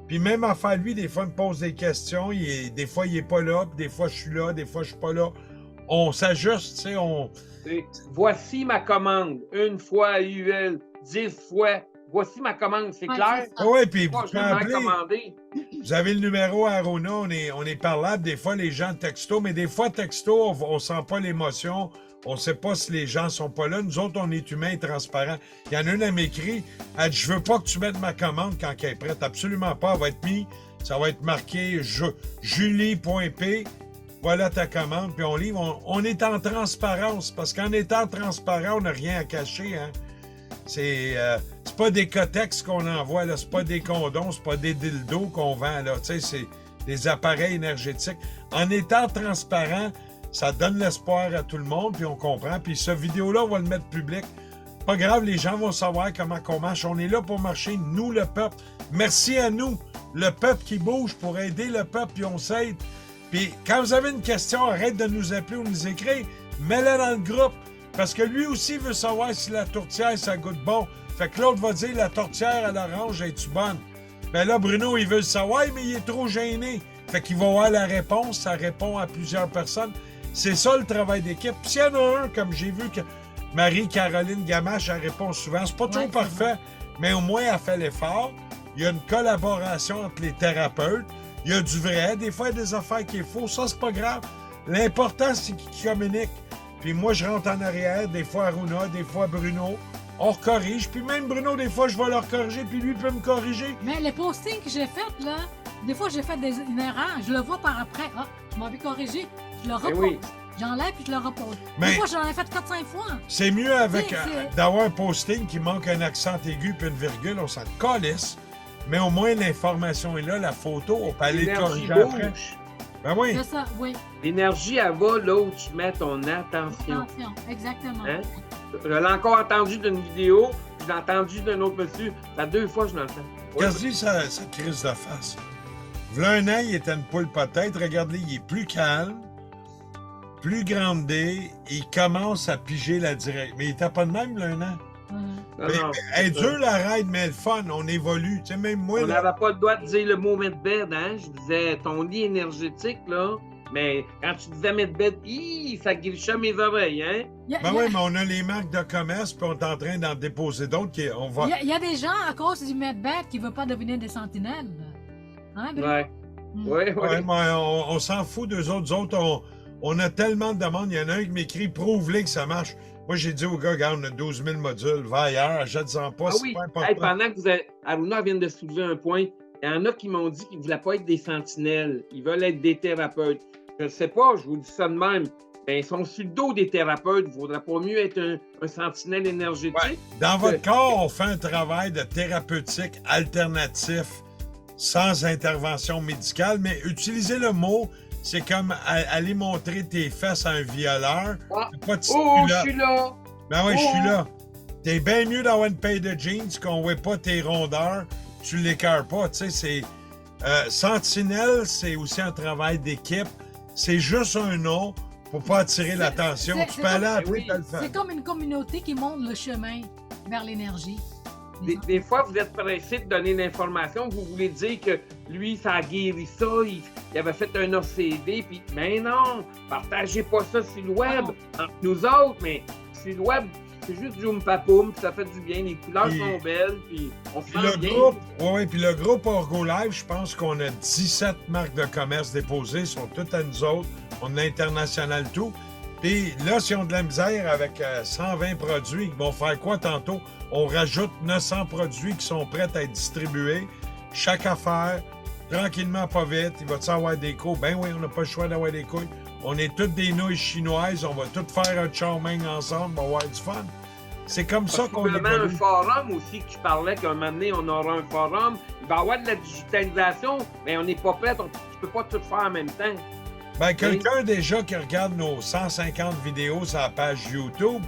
Puis même à faire lui, des fois, il me pose des questions. Des fois, il n'est pas là, puis des fois, je suis là, des fois, je ne suis pas là. On s'ajuste, tu sais, Voici ma commande. Une fois UL, 10 fois. Voici ma commande, c'est clair? Oui, puis vous Moi, je pouvez vais appeler. commander. Vous avez le numéro à Aruna, on est parlable. Des fois, les gens texto, mais des fois, texto, on ne sent pas l'émotion. On ne sait pas si les gens sont pas là. Nous autres, on est humains et transparents. Il y en a une, elle m'écrit, elle dit, je veux pas que tu mettes ma commande quand elle est prête. Absolument pas. Elle va être mise, ça va être marqué Julie.p. Voilà ta commande, puis on livre. On est en transparence, parce qu'en étant transparent, on n'a rien à cacher. Hein? C'est pas des cotex qu'on envoie, là. C'est pas des condoms, c'est pas des dildos qu'on vend, là. Tu sais, c'est des appareils énergétiques. En étant transparent, ça donne l'espoir à tout le monde, puis on comprend. Puis cette vidéo-là, on va le mettre public. Pas grave, les gens vont savoir comment on marche. On est là pour marcher, nous, le peuple. Merci à nous, le peuple qui bouge pour aider le peuple, puis on s'aide. Puis quand vous avez une question, arrête de nous appeler ou nous écrire. Mets-la dans le groupe. Parce que lui aussi veut savoir si la tourtière, ça goûte bon. Fait que l'autre va dire, la tourtière à l'orange, est-tu bonne? Ben là, Bruno, il veut le savoir, mais il est trop gêné. Fait qu'il va voir la réponse. Ça répond à plusieurs personnes. C'est ça le travail d'équipe. Puis s'il y en a un, comme j'ai vu que Marie-Caroline Gamache, elle répond souvent. C'est pas toujours parfait, mais au moins, elle fait l'effort. Il y a une collaboration entre les thérapeutes. Il y a du vrai. Des fois, il y a des affaires qui est faux. Ça, c'est pas grave. L'important, c'est qu'ils communiquent. Puis moi, je rentre en arrière. Des fois, Aruna, des fois, Bruno. On corrige. Puis même Bruno, des fois, je vais leur corriger. Puis lui, il peut me corriger. Mais les postings que j'ai faits, là, des fois, j'ai fait une erreur. Je le vois par après. Ah, je m'avais corrigé. Je le repose. Oui. J'enlève puis je le repose. Mais des fois, j'en ai fait 4-5 fois. C'est mieux avec C'est- d'avoir un posting qui manque un accent aigu puis une virgule. On s'en calisse. Mais au moins, l'information est là. La photo, on peut aller le L'énergie corriger après. bouge. Ben oui. C'est ça, oui. L'énergie, elle va là où tu mets ton attention. Attention, exactement. Hein? Je l'ai encore entendu d'une vidéo, je l'ai entendu d'un autre monsieur. Ça fait 2 fois que je l'entends. Quasi sa crise de face. V'là un an, il était une poule peut-être. Regardez, il est plus calme, plus grandé. Il commence à piger la direction. Mais il était pas de même, v'là un an. Non, Mais, non, elle est c'est ça. dure, la ride, mais le fun. On évolue. Tu sais, même moi, On là, n'avait pas le droit de dire le mot mettre bed, hein? Je disais ton lit énergétique, là. Mais quand tu disais mettre bed, ça grichait mes oreilles, hein? ben oui, mais on a les marques de commerce, puis on est en train d'en déposer d'autres. On va... Il y a des gens, à cause du Medbed, qui ne veulent pas devenir des sentinelles. Hein, Bruno? Ouais. Mm. Ouais, Ouais, ouais. mais on s'en fout d'eux autres. Nous autres, on a tellement de demandes. Il y en a un qui m'écrit « Prouve-les que ça marche ». Moi, j'ai dit au gars, regarde, on a 12 000 modules. Va ailleurs, achète-en pas, Ah c'est oui, pas important. hey, pendant que vous avez... Aruna vient de soulever un point, il y en a qui m'ont dit qu'ils ne voulaient pas être des sentinelles. Ils veulent être des thérapeutes. Je ne sais pas, je vous dis ça de même. Ben, ils sont sur le dos des thérapeutes. Il ne vaudrait pas mieux être un sentinelle énergétique? Ouais. Dans votre corps, on fait un travail de thérapeutique alternatif sans intervention médicale, mais utiliser le mot, c'est comme aller montrer tes fesses à un violeur. Ah. Pas de Oh, je là. suis là! Ben oui, je suis Oh. là. T'es bien mieux d'avoir une paire de jeans qu'on voit pas tes rondeurs, tu l'écœures pas. Tu sais, c'est... Sentinelle, c'est aussi un travail d'équipe. C'est juste un nom pour pas attirer l'attention. c'est- Tu c'est peux aller comme- après, oui. t'as le fait. C'est comme une communauté qui montre le chemin vers l'énergie. Des fois, vous êtes pressé de donner l'information, vous voulez dire que lui, ça a guéri ça, il avait fait un OCD, puis mais non, partagez pas ça sur le web, entre nous autres, mais sur le web, c'est juste du papoum, puis ça fait du bien, les couleurs Puis- sont belles, puis on se Puis sent le bien. groupe, ouais, puis le groupe Orgo Live, je pense qu'on a 17 marques de commerce déposées, sont toutes à nous autres. On a international tout. Puis là, si on a de la misère avec 120 produits, ils vont faire quoi tantôt? On rajoute 900 produits qui sont prêts à être distribués. Chaque affaire, tranquillement, pas vite. Il va-tu avoir des couilles? Ben oui, on n'a pas le choix d'avoir des couilles. On est toutes des nouilles chinoises. On va toutes faire un chow mein ensemble. On va avoir du fun. C'est comme ça qu'on Possiblement un évolue. forum aussi que tu parlais qu'un moment donné, on aura un forum. Il va y avoir de la digitalisation, mais on n'est pas prêt. Tu ne peux pas tout faire en même temps. Ben, quelqu'un déjà qui regarde nos 150 vidéos sur la page YouTube,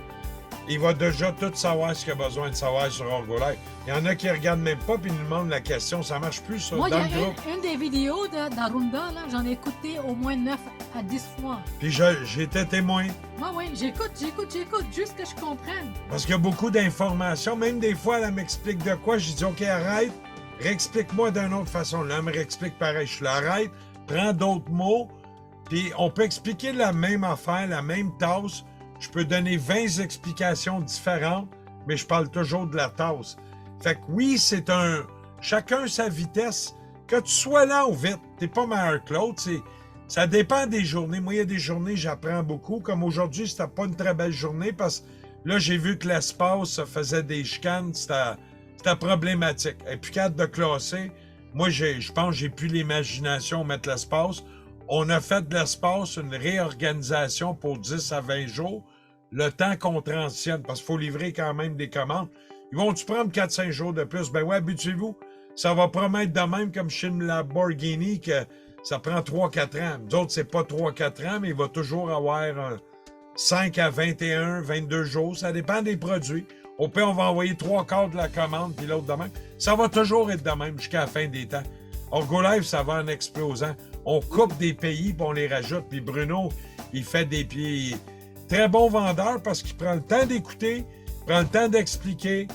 il va déjà tout savoir ce qu'il a besoin de savoir sur Orgolife. Il y en a qui ne regardent même pas puis ils nous demandent la question. Ça marche plus, ça, Moi, dans il y le a groupe. une des vidéos d'Arunda, là, j'en ai écouté au moins 9 à 10 fois. Puis j'étais témoin. Moi, oui, j'écoute, juste que je comprenne. Parce qu'il y a beaucoup d'informations. Même des fois, elle m'explique de quoi. Je dis, OK, arrête. Réexplique-moi d'une autre façon. Là, elle me réexplique pareil. Je l'arrête. Prends d'autres mots. Puis on peut expliquer la même affaire, la même tasse. Je peux donner 20 explications différentes, mais je parle toujours de la tasse. Fait que oui, c'est un... Chacun sa vitesse. Que tu sois lent ou vite, t'es pas meilleur que l'autre. Ça dépend des journées. Moi, il y a des journées, j'apprends beaucoup. Comme aujourd'hui, c'était pas une très belle journée parce que là, j'ai vu que l'espace faisait des chicanes. C'était problématique. Et puis, capable de classer, moi, je pense que j'ai plus l'imagination à mettre l'espace. On a fait de l'espace une réorganisation pour 10 à 20 jours, le temps qu'on transitionne, parce qu'il faut livrer quand même des commandes. Ils vont-tu prendre 4-5 jours de plus? Ben ouais, habituez-vous. Ça va promettre de même comme chez une Lamborghini que ça prend 3-4 ans. Nous autres, c'est pas 3-4 ans, mais il va toujours avoir 5 à 21, 22 jours. Ça dépend des produits. Au pire, on va envoyer 3/4 de la commande, puis l'autre de même. Ça va toujours être de même jusqu'à la fin des temps. Orgolife, ça va en explosant. On coupe des pays, puis on les rajoute. Puis Bruno, il fait des pieds. Très bon vendeur parce qu'il prend le temps d'écouter, prend le temps d'expliquer,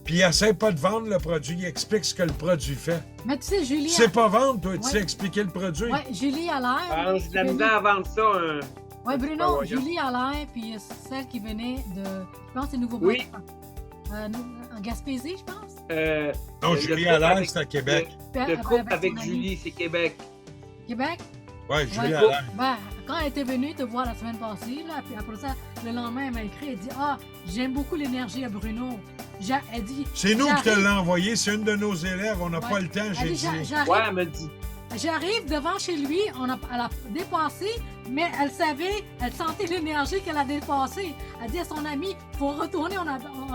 puis il essaie pas de vendre le produit. Il explique ce que le produit fait. Mais tu sais, Julie... Tu sais pas vendre, toi. Tu sais expliquer le produit. Oui, Julie a l'air... Alors, j'ai de la misère à vendre ça. Oui, Bruno, Ah, ouais, Julie a l'air, puis celle qui venait de... Je pense que c'est Nouveau Oui. En Gaspésie, je pense. Non, le Julie couple Allaire, avec- c'est à Québec. Le Puis, couple avec son Julie, c'est Québec. Québec? Oui, Julie Ouais. Allaire. Ben, quand elle était venue te voir la semaine passée, là, puis après ça, le lendemain, elle m'a écrit, elle dit « Ah, j'aime beaucoup l'énergie à Bruno. » Elle dit... C'est nous qui te j'arrive- l'avons envoyé. C'est une de nos élèves. On n'a Ouais. pas le temps, Elle j'ai dit, dit. J'arrive Ouais, elle m'a dit. J'arrive devant chez lui, elle a dépassé, mais elle savait, elle sentait l'énergie qu'elle a dépassée. Elle dit à son ami, faut retourner, on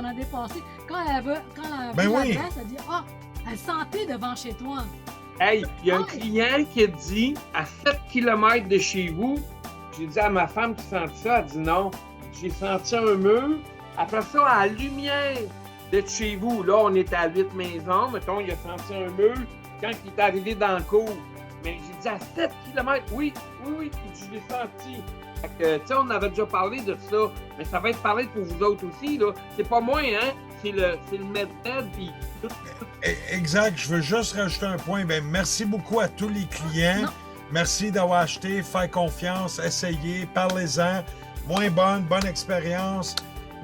a dépassé. Quand elle a vu Ben oui. l'adresse, elle dit, ah, elle sentait devant chez toi. Hey, il y a un Ah. client qui a dit à 7 km de chez vous, j'ai dit à ma femme, tu sens ça? Elle dit non. J'ai senti un mur. Après ça, à la lumière de chez vous, là, on était à 8 maisons, mettons, il a senti un mur quand il est arrivé dans le cours. Mais j'ai dit à 7 km, oui, puis je l'ai senti. Fait que, tu sais, on avait déjà parlé de ça, mais ça va être parlé pour vous autres aussi, là. C'est pas moi, hein? C'est le MedTed, puis tout. Exact. Je veux juste rajouter un point. Ben, merci beaucoup à tous les clients. Non. Merci d'avoir acheté, faire confiance, essayer, parlez-en. Moins bonne expérience,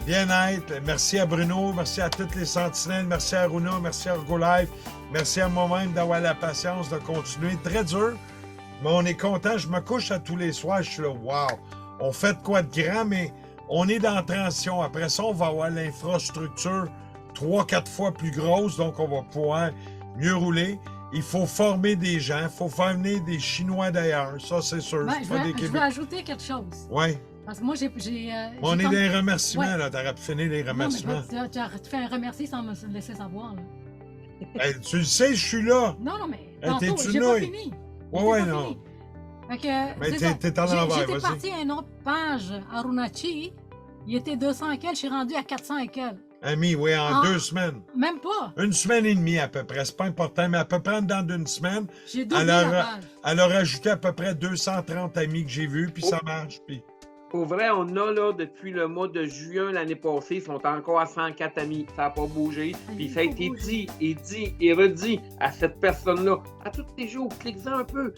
bien-être. Merci à Bruno, merci à toutes les sentinelles, merci à Aruna, merci à Orgolife, merci à moi-même d'avoir la patience de continuer. Très dur, mais on est content. Je me couche à tous les soirs, je suis là, wow, on fait de quoi de grand, mais on est dans la transition. Après ça, on va avoir l'infrastructure 3-4 fois plus grosse, donc on va pouvoir mieux rouler. Il faut former des gens, il faut faire venir des Chinois d'ailleurs, ça c'est sûr. Ben, c'est je pas des veux Québécois. ajouter quelque chose. Oui. Parce que moi, j'ai On est comme- dans les remerciements, Ouais. là. T'aurais pu finir les Non, remerciements. mais tu fais un remercier sans me laisser savoir. Là. Hey, tu le sais, je suis là. Non, mais Hey, tantôt, t'es-tu j'ai pas nouille? fini. Ouais, J'ai ouais, pas non. fini. Fait que, Mais c'est ça. t'es à l'envers, J'étais vas-y. parti à une autre page, à Runachi. Il était 200 et quelques, je suis rendu à 400 et quelques. Ami, oui, en Ah. 2 semaines. Même pas. 1 semaine et demie à peu près. C'est pas important, mais à peu près dans d'une semaine. J'ai doublé Alors, la page. elle a rajouté à peu près 230 amis que j'ai vus, puis ça marche. Puis... Pour vrai, on a là, depuis le mois de juin l'année passée, ils sont encore à 104 amis. Ça n'a pas bougé. Puis ça a été dit et redit à cette personne-là. À tous les jours, clique-en un peu.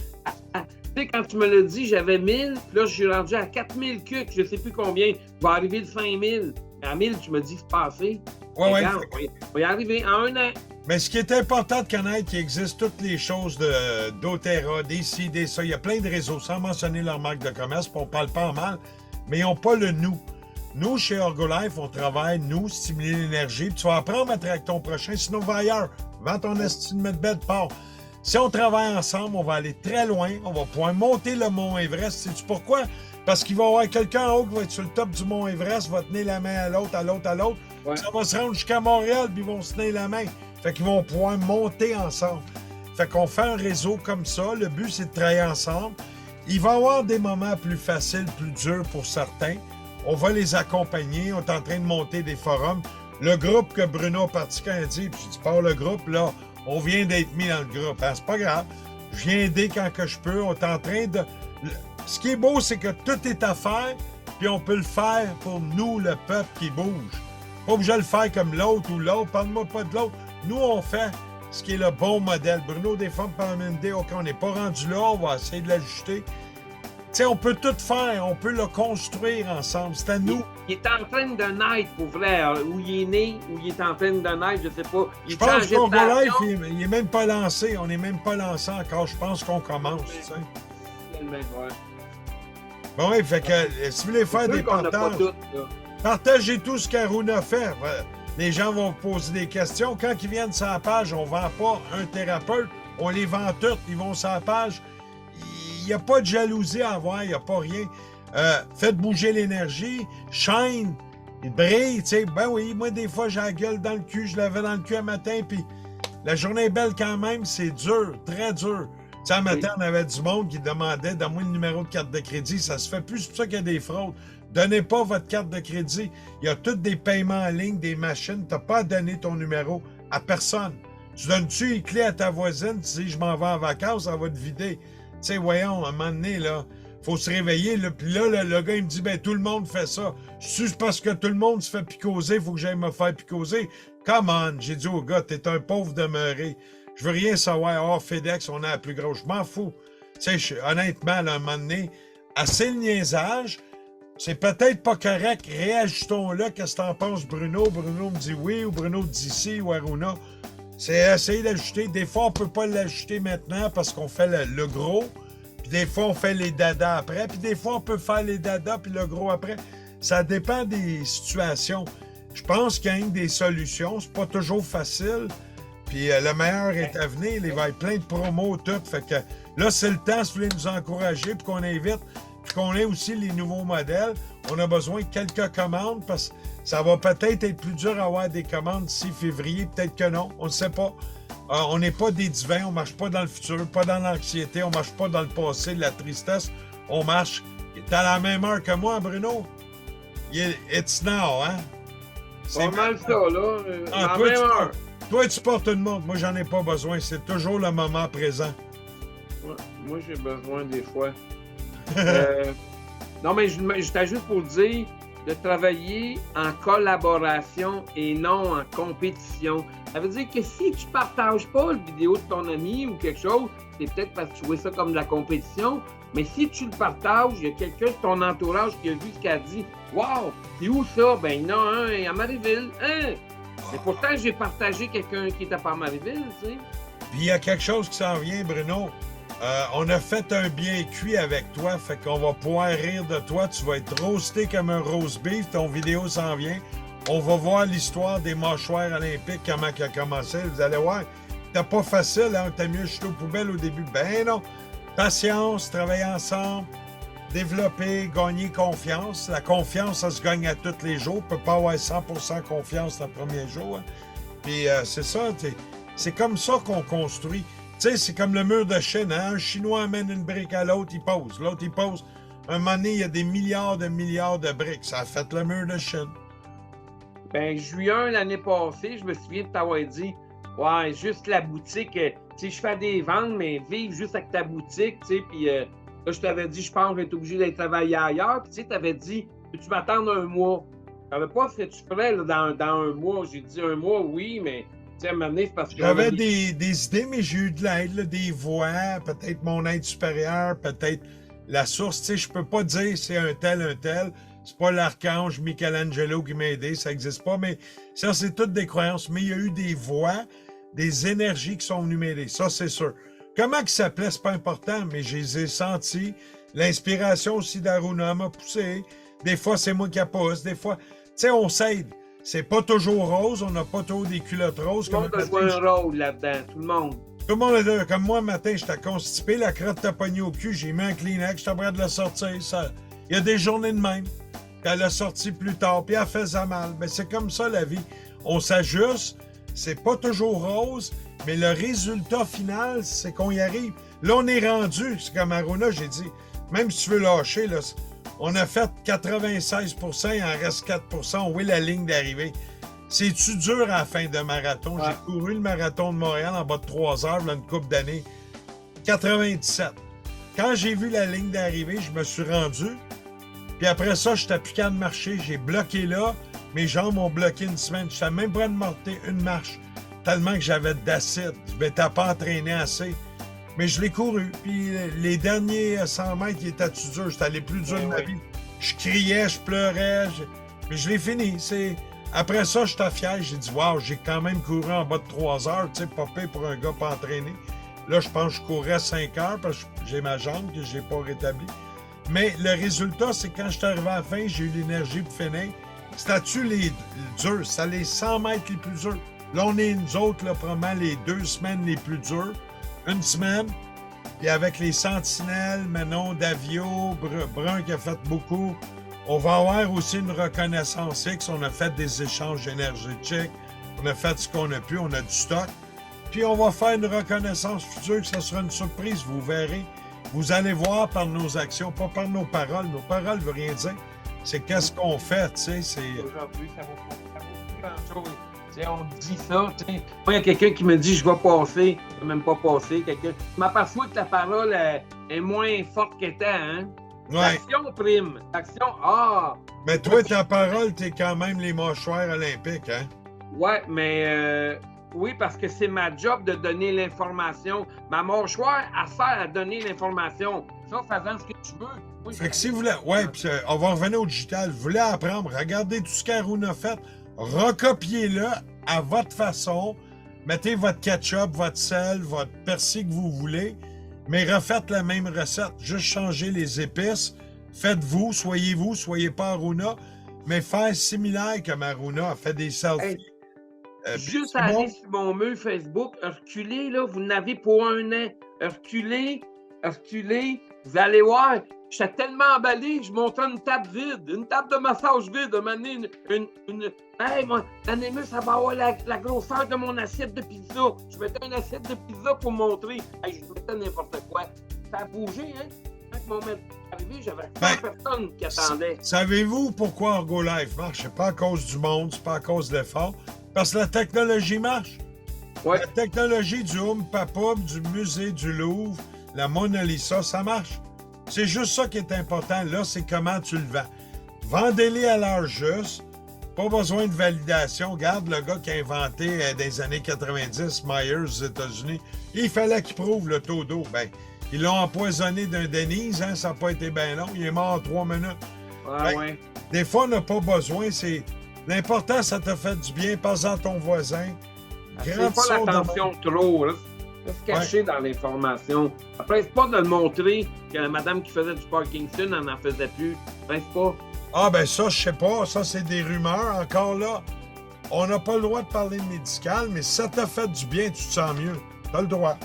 Tu sais, quand tu me l'as dit, j'avais 1000. Puis là, je suis rendu à 4000 cucs, je ne sais plus combien. Je vais arriver de 5000. Mais à 1000, tu me dis, c'est passé. Ouais, ouais. Regarde, on va y arriver en un an. Mais ce qui est important de connaître, qu'il existe toutes les choses d'Otera, des ci, des ça. Il y a plein de réseaux, sans mentionner leur marque de commerce, puis on parle pas en mal, mais ils n'ont pas le nous. Nous, chez Orgolife, on travaille, nous, stimuler l'énergie, puis tu vas apprendre à traquer ton prochain, sinon va ailleurs. Vends ton estime de bête part. Si on travaille ensemble, on va aller très loin, on va pouvoir monter le mont Everest. Sais-tu pourquoi? Parce qu'il va y avoir quelqu'un en haut qui va être sur le top du mont Everest, va tenir la main à l'autre, à l'autre, à l'autre. Ouais. Ça va se rendre jusqu'à Montréal, puis ils vont se tenir la main. Fait qu'ils vont pouvoir monter ensemble. Fait qu'on fait un réseau comme ça. Le but, c'est de travailler ensemble. Il va y avoir des moments plus faciles, plus durs pour certains. on va les accompagner. On est en train de monter des forums. Le groupe que Bruno a parti quand il a dit, puis je dis, par le groupe, là, on vient d'être mis dans le groupe. Hein, c'est pas grave. Je viens aider quand que je peux. On est en train de... Ce qui est beau, c'est que tout est à faire, puis on peut le faire pour nous, le peuple qui bouge. Pas obligé de le faire comme l'autre ou l'autre. Parle-moi pas de l'autre. Nous, on fait ce qui est le bon modèle. Bruno, des femmes par une idée, OK, on n'est pas rendu là, on va essayer de l'ajuster. Tu sais, on peut tout faire, on peut le construire ensemble. C'est à nous. Il est en train de naître, pour vrai. Où il est né, où il est en train de naître, je sais pas. Je pense qu'on va live, il n'est même pas lancé. On n'est même pas lancé encore. Je pense qu'on commence, tu sais. Bon, oui, fait que si vous voulez faire des partages, partagez tout ce qu'Aruna fait. Les gens vont vous poser des questions. Quand ils viennent sur la page, on ne vend pas un thérapeute. On les vend toutes. Ils vont sur la page. Il n'y a pas de jalousie à avoir. Il n'y a pas rien. Faites bouger l'énergie. Shine. Brille. Tu sais, ben oui, moi, des fois, j'ai la gueule dans le cul. Je l'avais dans le cul un matin. Puis la journée est belle quand même. C'est dur. Très dur. Tu sais, un matin, on avait du monde qui demandait, donne-moi le numéro de carte de crédit. Ça se fait plus. C'est pour ça qu'il y a des fraudes. Donnez pas votre carte de crédit. Il y a tous des paiements en ligne, des machines. Tu n'as pas à donner ton numéro à personne. Tu donnes-tu les clés à ta voisine, tu dis, je m'en vais en vacances, ça va te vider. Tu sais, voyons, à un moment donné, là, faut se réveiller. Là, puis là, le gars, il me dit, ben tout le monde fait ça. C'est parce que tout le monde se fait picoser, il faut que j'aille me faire picoser. Come on, j'ai dit au gars, t'es un pauvre demeuré. Je veux rien savoir. Oh, FedEx, on a la plus grosse. Je m'en fous. Tu sais, honnêtement, là, à un moment donné, assez le niaisage. C'est peut-être pas correct. Réajustons-le. Qu'est-ce que t'en penses, Bruno? Bruno me dit oui, ou Bruno dit si, ou Aruna. C'est essayer d'ajuster. Des fois, on peut pas l'ajuster maintenant parce qu'on fait le gros. Puis des fois, on fait les dadas après. Puis des fois, on peut faire les dadas puis le gros après. Ça dépend des situations. Je pense qu'il y a des solutions. C'est pas toujours facile. Puis le meilleur est à venir. Il va y avoir plein de promos, tout. Fait que là, c'est le temps, si vous voulez nous encourager, puis qu'on invite, puis qu'on ait aussi les nouveaux modèles. On a besoin de quelques commandes parce que ça va peut-être être plus dur à avoir des commandes d'ici février. Peut-être que non. On ne sait pas. On n'est pas des divins. On ne marche pas dans le futur, pas dans l'anxiété. On ne marche pas dans le passé, de la tristesse. On marche. T'es à la même heure que moi, Bruno. It's now, hein? C'est mal ça, là. À la même heure. Toi, tu portes une montre. Moi, j'en ai pas besoin. C'est toujours le moment présent. Ouais, moi, j'ai besoin des fois. Non, mais je t'ajoute pour dire de travailler en collaboration et non en compétition. Ça veut dire que si tu partages pas la vidéo de ton ami ou quelque chose, c'est peut-être parce que tu vois ça comme de la compétition. Mais si tu le partages, il y a quelqu'un de ton entourage qui a vu ce qu'elle a dit. Wow, c'est où ça? Ben, il y en a un à Marieville. Hein? Mais pourtant, j'ai partagé quelqu'un qui était pas à Marieville, tu sais. Puis il y a quelque chose qui s'en vient, Bruno. On a fait un bien cuit avec toi, fait qu'on va pouvoir rire de toi. Tu vas être roasté comme un roast beef. Ton vidéo s'en vient. On va voir l'histoire des mâchoires olympiques, comment il a commencé. Vous allez voir, c'était pas facile, hein? T'as mieux jeté aux poubelles au début. Ben non. Patience, travailler ensemble, développer, gagner confiance. La confiance, ça se gagne à tous les jours. On peut pas avoir 100% confiance le premier jour. Hein? Puis c'est ça, c'est comme ça qu'on construit. Tu sais, c'est comme le mur de Chine. Hein? Un Chinois amène une brique à l'autre, il pose. L'autre, il pose. Un moment donné, il y a des milliards de briques. Ça a fait le mur de Chine. Ben, juin l'année passée, je me souviens de t'avoir dit, ouais, juste la boutique, tu sais, je fais des ventes, mais vive juste avec ta boutique, tu sais, puis là, je t'avais dit, je pense que je vais être obligé d'aller travailler ailleurs, puis tu sais, t'avais dit, peux-tu m'attendre un mois? Je savais pas ce que tu ferais là, dans un mois. J'ai dit un mois, oui, mais tu sais, à un moment donné, c'est parce que... J'avais des idées, mais j'ai eu de l'aide, là, des voix, peut-être mon aide supérieure, peut-être la source, tu sais, je peux pas dire c'est un tel. C'est pas l'archange Michelangelo qui m'a aidé, ça n'existe pas, mais ça, c'est toutes des croyances. Mais il y a eu des voix, des énergies qui sont venues m'aider, ça, c'est sûr. Comment que ça plaît, c'est pas important, mais je les ai sentis. L'inspiration aussi d'Aruna m'a poussé. Des fois, c'est moi qui la pousse. Des fois, tu sais, on s'aide. C'est pas toujours rose, on n'a pas toujours des culottes roses. Tout le monde a joué un rôle là-dedans, tout le monde. Tout le monde est là. Comme moi, matin, j'étais constipé, la crotte t'a pogné au cul, j'ai mis un Kleenex, j'étais prêt de la sortir. Il y a des journées de même. Puis elle a sorti plus tard, puis elle faisait mal. Mais c'est comme ça, la vie. On s'ajuste, c'est pas toujours rose, mais le résultat final, c'est qu'on y arrive. Là, on est rendu. C'est comme Aruna, j'ai dit, même si tu veux lâcher, là, On a fait 96 %, il en reste 4 %. Où est la ligne d'arrivée? C'est-tu dur à la fin de marathon? Ouais. J'ai couru le marathon de Montréal en bas de 3 heures, là, une couple d'années. 97. Quand j'ai vu la ligne d'arrivée, je me suis rendu. Puis après ça, je n'étais plus capable de marcher. J'ai bloqué là. Mes jambes ont bloqué une semaine. Je n'étais même pas de monter une marche. Tellement que j'avais d'acide. Je ne m'étais pas entraîné assez. Mais je l'ai couru. Puis les derniers 100 mètres, ils étaient durs. C'était les plus durs de ma vie. Je criais, je pleurais. Mais je l'ai fini. Après ça, j'étais fier. J'ai dit, waouh, j'ai quand même couru en bas de 3 heures. Tu sais, pas pire pour un gars pas entraîné. Là, je pense que je courais 5 heures parce que j'ai ma jambe que je n'ai pas rétablie. Mais le résultat, c'est quand je suis arrivé à la fin, j'ai eu l'énergie pour finir. C'était-tu les durs? C'était les 100 mètres les plus durs. Là, on est nous autres, là, probablement les 2 semaines les plus dures. Une semaine. Puis avec les sentinelles, Manon, Davio, Brun qui a fait beaucoup. On va avoir aussi une reconnaissance X. On a fait des échanges énergétiques. On a fait ce qu'on a pu. On a du stock. Puis on va faire une reconnaissance future, que ce sera une surprise, vous verrez. Vous allez voir par nos actions, pas par nos paroles. Nos paroles ne veulent rien dire. C'est qu'est-ce qu'on fait, tu sais. C'est... Aujourd'hui, ça vaut pas grand-chose. Tu sais, on dit ça. Tu sais. Moi, il y a quelqu'un qui me dit « je vais passer ». Je ne vais même pas passer. Je m'aperçois que la parole est moins forte qu'était, hein? Ouais. L'action prime. L'action, Mais toi, ta parole, t'es quand même les mâchoires olympiques, hein? Ouais, mais... Oui, parce que c'est ma job de donner l'information. Ma mâchoire, elle sert à donner l'information. Ça, faisant ce que tu veux. Oui, fait que si vous voulez... Ouais, puis on va revenir au digital. Vous voulez apprendre, regardez tout ce qu'Arun a fait, recopiez-le à votre façon. Mettez votre ketchup, votre sel, votre persil que vous voulez, mais refaites la même recette. Juste changez les épices. Faites-vous, soyez pas Aruna, mais faire similaire comme Aruna a fait des selfies. Hey. Juste aller sur mon mur Facebook, reculez, là, vous n'avez pour un an. Reculez, vous allez voir. J'étais tellement emballé, je montrais une table vide, une table de massage vide, Hey, mon Anémus, ça va avoir la grosseur de mon assiette de pizza. Je mettais une assiette de pizza pour montrer. Hey, je mettais n'importe quoi. Ça a bougé, hein? Quand mon maître est arrivé, j'avais 100 personnes qui attendaient. Savez-vous pourquoi Argo Life marche? C'est pas à cause du monde, c'est pas à cause de l'effort. Parce que la technologie marche. Ouais. La technologie du Home Papa, du musée du Louvre, la Mona Lisa, ça marche. C'est juste ça qui est important. Là, c'est comment tu le vends. Vendez-les à l'heure juste. Pas besoin de validation. Regarde le gars qui a inventé dans les années 90, Myers aux États-Unis. Il fallait qu'il prouve le taux d'eau. Ben, ils l'ont empoisonné d'un Denise, hein, ça n'a pas été bien long. Il est mort en 3 minutes. Ouais. Des fois, on n'a pas besoin. L'important, ça te fait du bien. Passe à ton voisin. C'est pas l'attention trop. Là. Se cacher dans l'information. Après, c'est pas de le montrer que la madame qui faisait du Parkinson n'en faisait plus. Après, c'est pas. Ah, ben ça, je sais pas. Ça, c'est des rumeurs. Encore là, on n'a pas le droit de parler de médical, mais si ça t'a fait du bien, tu te sens mieux. T'as le droit.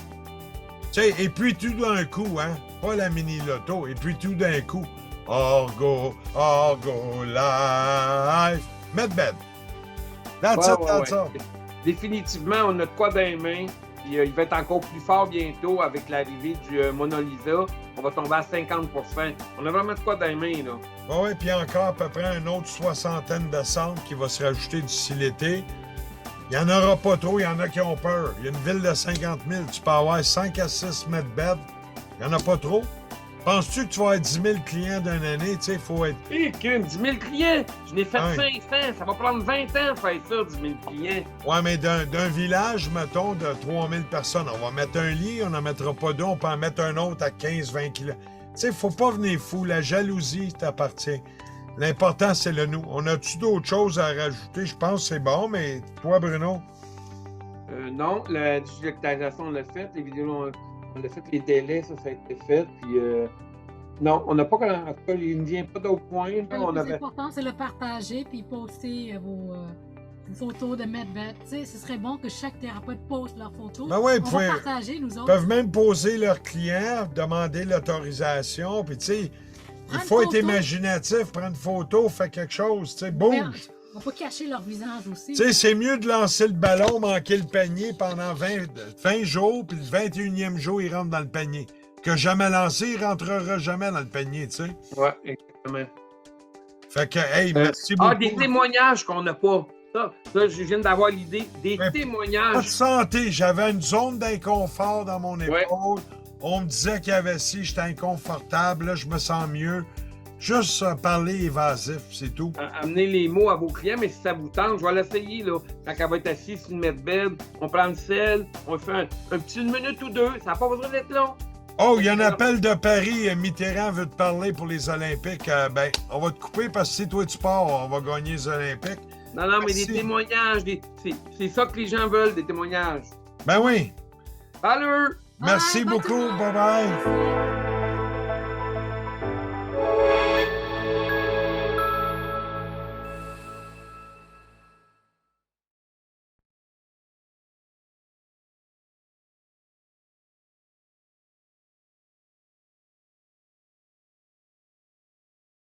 Tu sais, et puis tout d'un coup, hein, pas la mini-loto, et puis tout d'un coup, Argo Life, Medbed. That's it. Définitivement, on a de quoi dans les mains. Puis, il va être encore plus fort bientôt avec l'arrivée du Mona Lisa. On va tomber à 50 %. On a vraiment de quoi dans les mains, là. Oui, puis encore à peu près une autre 60aine de centres qui va se rajouter d'ici l'été. Il n'y en aura pas trop, il y en a qui ont peur. Il y a une ville de 50 000, tu peux avoir 5 à 6 Medbed. Il n'y en a pas trop. Penses-tu que tu vas avoir 10 000 clients d'une année? Tu sais, il faut être... Hé, 10 000 clients! Je n'ai fait 500. Ça va prendre 20 ans de faire ça, 10 000 clients. Ouais, mais d'un village, mettons, de 3 000 personnes, on va mettre un lit, on n'en mettra pas deux, on peut en mettre un autre à 15-20 kilos. Tu sais, il ne faut pas venir fou. La jalousie t'appartient. L'important, c'est le nous. On a-tu d'autres choses à rajouter? Je pense que c'est bon, mais toi, Bruno? Non, la digitalisation, on l'a fait. Les vidéos, on l'a fait. Les délais, ça a été fait. Puis, non, on n'a pas... En tout cas, il ne vient pas d'autres points. Là, le plus important, c'est le partager puis poster vos photos de Medbed. Tu sais, ce serait bon que chaque thérapeute poste leurs photos. Ben ouais, on va partager, nous autres. Ils peuvent même poser leurs clients, demander l'autorisation. Puis, tu sais, il faut être imaginatif, prendre une photo, faire quelque chose. Tu sais, bouge. On va pas cacher leur visage aussi. Tu sais, c'est mieux de lancer le ballon, manquer le panier pendant 20 jours, puis le 21e jour, il rentre dans le panier. Que que jamais lancé, il rentrera jamais dans le panier, tu sais. Ouais, exactement. Fait que, hey, merci beaucoup. Ah, des témoignages qu'on n'a pas. Ça, je viens d'avoir l'idée. Des Pas de témoignages. santé, j'avais une zone d'inconfort dans mon épaule. Ouais. On me disait qu'il y avait ci, j'étais inconfortable, là, je me sens mieux. Juste parler évasif, c'est tout. Amenez les mots à vos clients, mais si ça vous tente, je vais l'essayer, là. Quand elle va être assise sur le medbed, on prend le sel, on fait un petit 1 minute ou 2, ça n'a pas besoin d'être long. Oh, il y a un appel de Paris. Mitterrand veut te parler pour les Olympiques. Ben, on va te couper parce que si toi tu pars, on va gagner les Olympiques. Non, mais Merci. des témoignages, c'est ça que les gens veulent, des témoignages. Ben oui. Salut! Merci Bye, beaucoup. bonne Bye bye. journée.